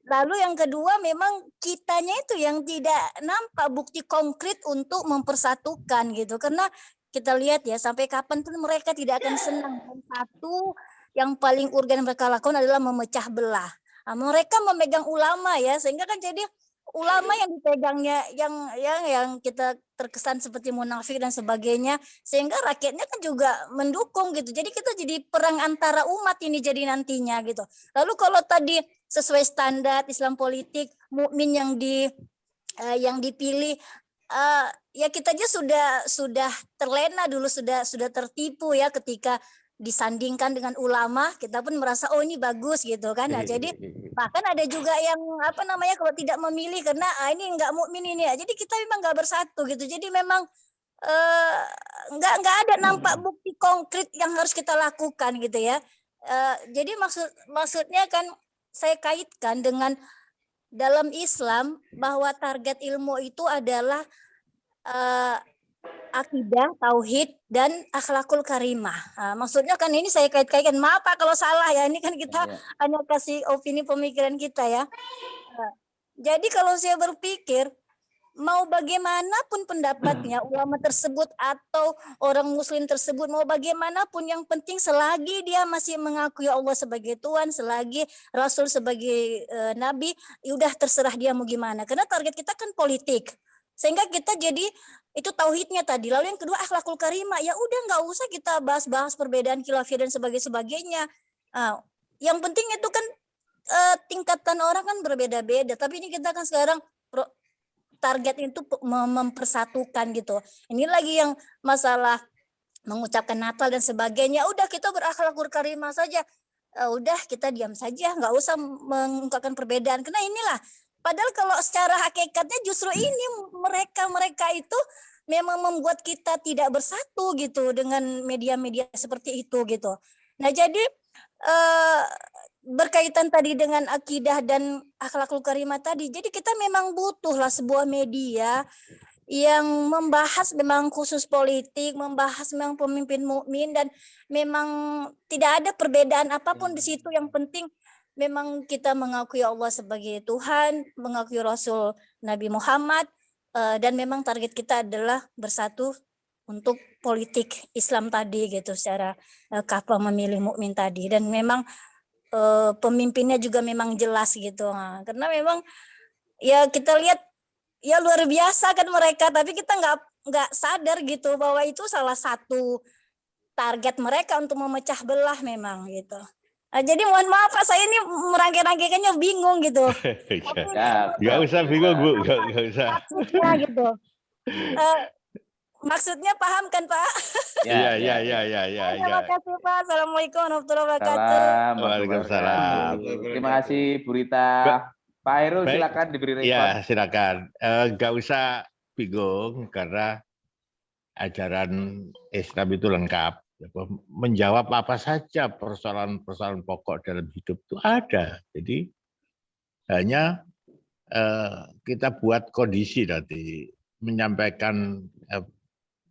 Lalu yang kedua memang kitanya itu yang tidak nampak bukti konkret untuk mempersatukan gitu, karena kita lihat ya sampai kapan pun mereka tidak akan senang. Satu yang paling urgen mereka lakukan adalah memecah belah. Nah, mereka memegang ulama ya, sehingga kan jadi ulama yang dipegangnya yang kita terkesan seperti munafik dan sebagainya, sehingga rakyatnya kan juga mendukung gitu. Jadi kita jadi perang antara umat ini jadi nantinya gitu. Lalu kalau tadi sesuai standar Islam politik, mukmin yang dipilih, ya kita aja sudah terlena dulu, sudah tertipu ya ketika disandingkan dengan ulama, kita pun merasa oh ini bagus gitu kan. Nah, jadi Bahkan ada juga yang kalau tidak memilih karena ini nggak mukmin ini ya. Jadi kita memang nggak bersatu gitu. Jadi memang nggak ada nampak bukti konkret yang harus kita lakukan gitu ya. Jadi maksudnya kan saya kaitkan dengan dalam Islam bahwa target ilmu itu adalah akidah, tauhid, dan akhlakul karimah. Maksudnya kan ini saya kait-kaitkan. Maaf Pak kalau salah ya. Ini kan kita hanya kasih opini pemikiran kita ya. Jadi kalau saya berpikir, mau bagaimanapun pendapatnya ulama tersebut atau orang muslim tersebut, mau bagaimanapun yang penting selagi dia masih mengakui Allah sebagai Tuhan, selagi Rasul sebagai Nabi, udah terserah dia mau gimana. Karena target kita kan politik. Sehingga kita jadi itu tauhidnya tadi. Lalu yang kedua akhlakul karimah. Ya udah nggak usah kita bahas-bahas perbedaan khilafiyah dan sebagainya. Yang penting itu kan tingkatan orang kan berbeda-beda. Tapi ini kita kan sekarang target itu mempersatukan gitu. Ini lagi yang masalah mengucapkan Natal dan sebagainya. Udah kita berakhlakul karimah saja. Udah kita diam saja. Nggak usah mengungkapkan perbedaan. Karena inilah. Padahal kalau secara hakikatnya justru ini mereka itu memang membuat kita tidak bersatu gitu dengan media-media seperti itu gitu. Nah jadi berkaitan tadi dengan akidah dan akhlakul karimah tadi, jadi kita memang butuhlah sebuah media yang membahas memang khusus politik, membahas memang pemimpin mukmin dan memang tidak ada perbedaan apapun di situ. Yang penting memang kita mengakui Allah sebagai Tuhan, mengakui Rasul Nabi Muhammad, dan memang target kita adalah bersatu untuk politik Islam tadi gitu, secara kafa memilih mukmin tadi. Dan memang pemimpinnya juga memang jelas gitu. Karena memang ya kita lihat ya luar biasa kan mereka, tapi kita nggak sadar gitu bahwa itu salah satu target mereka untuk memecah belah memang gitu. Jadi mohon maaf Pak, saya ini merangkai-rangkaikannya bingung gitu. Nggak usah bingung Bu, nggak usah. Maksudnya gitu. Maksudnya paham kan Pak? Ya. Terima kasih Pak. Assalamualaikum warahmatullahi wabarakatuh. Waalaikumsalam. Terima kasih Bu Rita. Pak Hairul silakan diberi respon. Ya silakan. Nggak usah bingung karena ajaran Islam itu lengkap. Menjawab apa saja persoalan-persoalan pokok dalam hidup itu ada. Jadi hanya kita buat kondisi nanti menyampaikan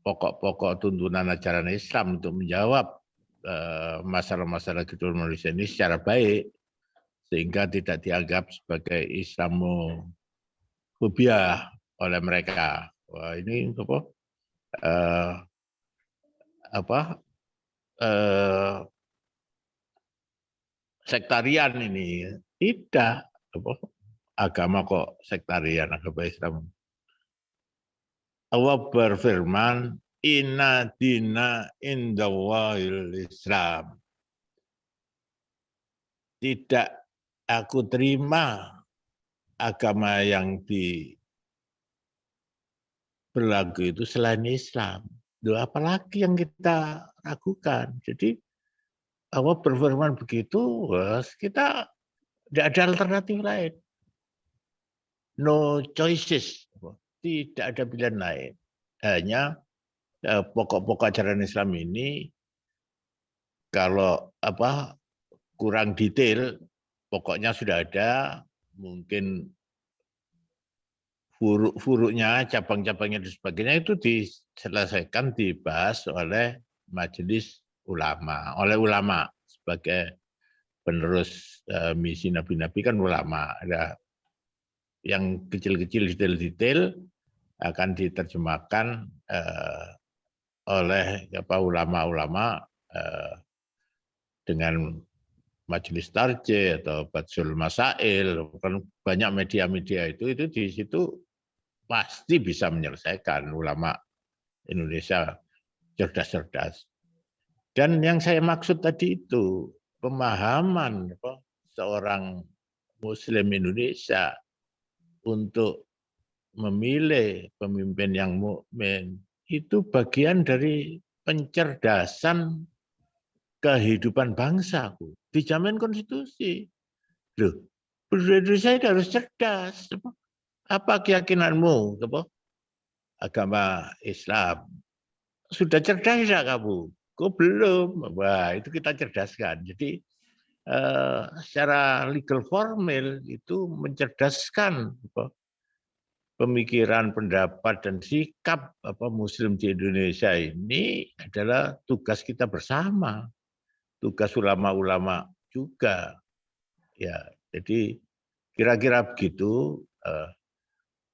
pokok-pokok tuntunan ajaran Islam untuk menjawab masalah-masalah kehidupan manusia ini secara baik sehingga tidak dianggap sebagai Islamofobia oleh mereka. Wah ini sektarian ini tidak agama kok sektarian, agama Islam. Allah berfirman inna dina indallahil Islam. Tidak aku terima agama yang berlaku itu selain Islam. Apalagi yang kita ragukan. Jadi Allah berfirman begitu, kita tidak ada alternatif lain. No choices, tidak ada pilihan lain. Hanya pokok-pokok ajaran Islam ini kalau kurang detail, pokoknya sudah ada, mungkin furuk-furuknya, cabang-cabangnya dan sebagainya itu diselesaikan, dibahas oleh majelis ulama, oleh ulama sebagai penerus misi nabi-nabi kan ulama. Ada yang kecil-kecil detail-detail akan diterjemahkan oleh ulama-ulama dengan majelis tarjih atau Batsul Masail, kan banyak media-media itu di situ pasti bisa menyelesaikan. Ulama Indonesia cerdas-cerdas. Dan yang saya maksud tadi itu pemahaman seorang Muslim Indonesia untuk memilih pemimpin yang mukmin itu bagian dari pencerdasan kehidupan bangsa, dijamin konstitusi. Loh, penduduk Indonesia itu harus cerdas. Apa keyakinanmu? Agama Islam. Sudah cerdas tidak kamu? Kok belum? Wah, itu kita cerdaskan. Jadi secara legal formal itu mencerdaskan pemikiran, pendapat, dan sikap Muslim di Indonesia ini adalah tugas kita bersama, tugas ulama-ulama juga. Ya, jadi kira-kira begitu,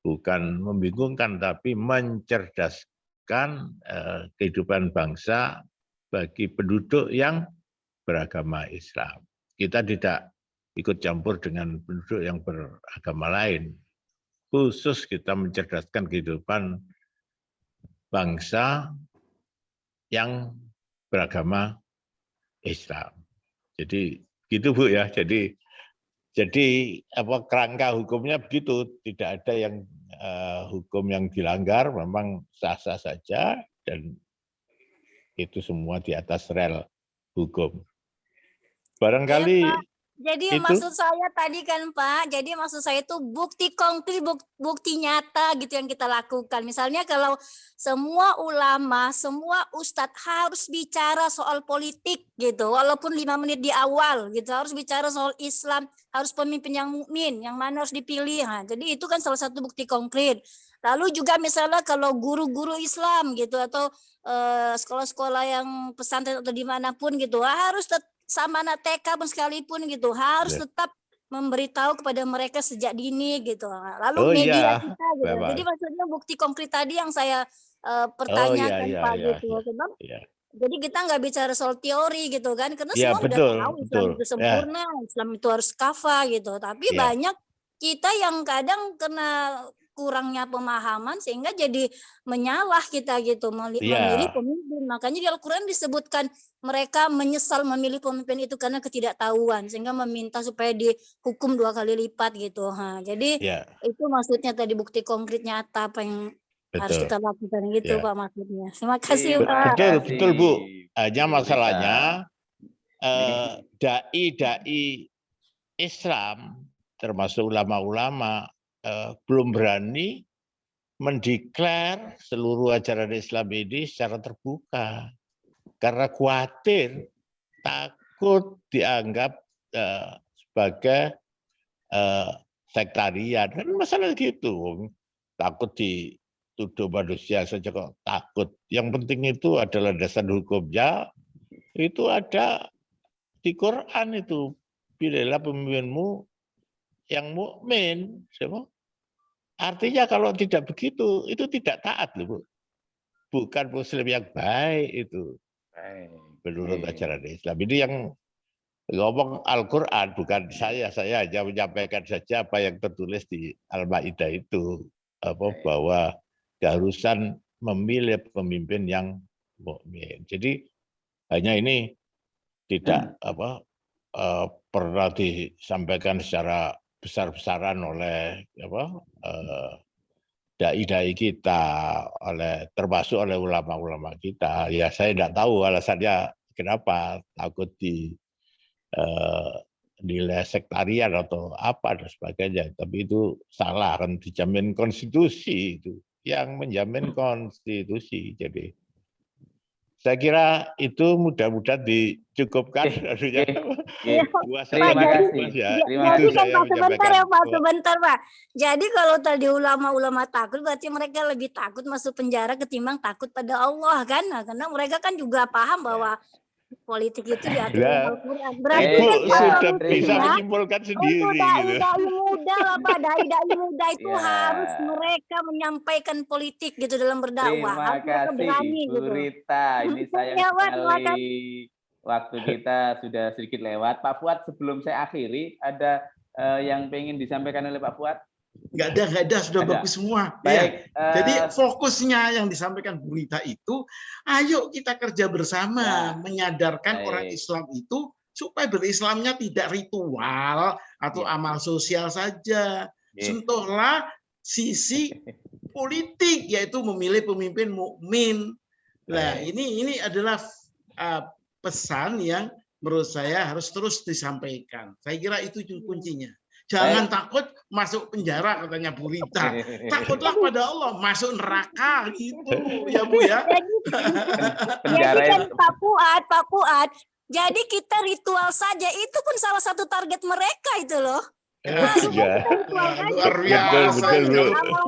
bukan membingungkan tapi mencerdaskan kehidupan bangsa bagi penduduk yang beragama Islam. Kita tidak ikut campur dengan penduduk yang beragama lain. Khusus kita mencerdaskan kehidupan bangsa yang beragama Islam. Jadi gitu Bu ya. Jadi kerangka hukumnya begitu, tidak ada yang hukum yang dilanggar, memang sah-sah saja dan itu semua di atas rel hukum. Barangkali ya, Pak. Jadi itu, maksud saya tadi kan Pak, jadi maksud saya itu bukti konkret, bukti nyata gitu yang kita lakukan. Misalnya kalau semua ulama, semua ustadz harus bicara soal politik gitu, walaupun 5 menit di awal gitu, harus bicara soal Islam, harus pemimpin yang mukmin, yang mana harus dipilih. Nah, jadi itu kan salah satu bukti konkret. Lalu juga misalnya kalau guru-guru Islam gitu atau sekolah-sekolah yang pesantren atau dimanapun gitu harus sama anak TK pun sekalipun gitu harus tetap memberitahu kepada mereka sejak dini gitu. Lalu media kita gitu. Memang. Jadi maksudnya bukti konkret tadi yang saya pertanyakan Pak gitu. Sebab jadi kita nggak bicara soal teori gitu kan, karena semua udah tahu Islam itu sempurna, Islam itu harus kafah gitu. Tapi banyak kita yang kadang kena kurangnya pemahaman sehingga jadi menyalah kita gitu memilih pemimpin. Makanya di Al-Quran disebutkan mereka menyesal memilih pemimpin itu karena ketidaktahuan sehingga meminta supaya dihukum 2 kali lipat gitu. Jadi itu maksudnya tadi bukti konkret nyata apa yang harus kita lakukan gitu Pak maksudnya. Terima kasih Pak. Betul Bu. Hanya masalahnya dai-dai Islam termasuk ulama-ulama belum berani mendeklar seluruh ajaran Islam ini secara terbuka karena khawatir takut dianggap sebagai sektarian. Kan masalah gitu, takut dituduh manusia saja kok takut. Yang penting itu adalah dasar hukumnya itu ada di Quran itu, pilihlah pemimpinmu yang mukmin, artinya kalau tidak begitu, itu tidak taat loh, Bu. Bukan Muslim yang baik itu. Menurut ajaran Islam. Ini yang ngomong Al-Quran, bukan saya hanya menyampaikan saja apa yang tertulis di Al-Maidah itu, bahwa keharusan memilih pemimpin yang mukmin. Jadi hanya ini tidak pernah disampaikan secara besar-besaran oleh dai-dai kita, termasuk oleh ulama-ulama kita. Ya saya tidak tahu alasannya kenapa, takut nilai sektarian atau apa dan sebagainya. Tapi itu salah, kan dijamin konstitusi itu, yang menjamin konstitusi. Jadi saya kira itu mudah-mudahan dicukupkan. Terima kasih. Sebentar Pak. Jadi kalau tadi ulama-ulama takut, berarti mereka lebih takut masuk penjara ketimbang takut pada Allah kan? Nah, karena mereka kan juga paham bahwa politik itu diatur Al-Quran. Berarti sudah bisa menyimpulkan sendiri. Untuk dai-dai muda lah Pak, dai-dai muda itu harus mereka menyampaikan politik gitu dalam berdakwah. Terima kasih Bu Rita, ini sayang sekali waktu kita sudah sedikit lewat. Pak Fuad, sebelum saya akhiri, ada yang pengen disampaikan oleh Pak Fuad? Nggak ada, sudah bagus semua. Baik. Jadi fokusnya yang disampaikan Bu Rita itu, ayo kita kerja bersama menyadarkan orang Islam itu supaya berislamnya tidak ritual atau amal sosial saja. Sentuhlah sisi politik, yaitu memilih pemimpin mukmin. Nah, ini adalah pesan yang menurut saya harus terus disampaikan. Saya kira itu kuncinya. Jangan takut masuk penjara, katanya Bu Rita. Takutlah pada Allah, masuk neraka gitu ya Bu ya. Penjara kan Pak Fuad. Jadi kita ritual saja itu pun salah satu target mereka itu loh. Luar biasa.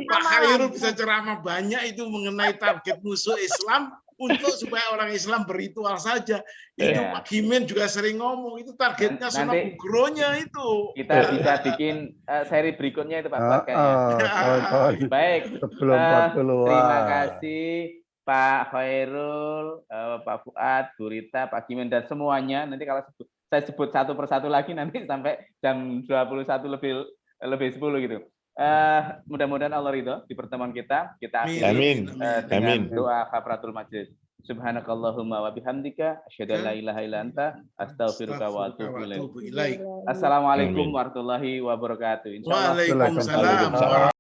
Pak Khairul bisa ceramah banyak itu mengenai target musuh Islam untuk supaya orang Islam berritual saja. Itu Pak Gimen juga sering ngomong, itu targetnya sama Bugronya itu. Kita bisa bikin seri berikutnya itu Pak Fuad kayaknya. Baik, terima kasih Pak Khairul, Pak Fuad, Bu Rita, Pak Gimen, dan semuanya. Nanti kalau saya sebut satu persatu lagi nanti sampai jam 21 lebih 10 gitu. Mudah-mudahan Allah ridho di pertemuan kita akhiri dengan doa kafaratul majlis. Subhanakallahumma wa bihamdika asyhadu an la ilaha illa anta astaghfiruka wa atubu ilaik. Assalamualaikum warahmatullahi wabarakatuh. Insyaallah. Waalaikumsalam.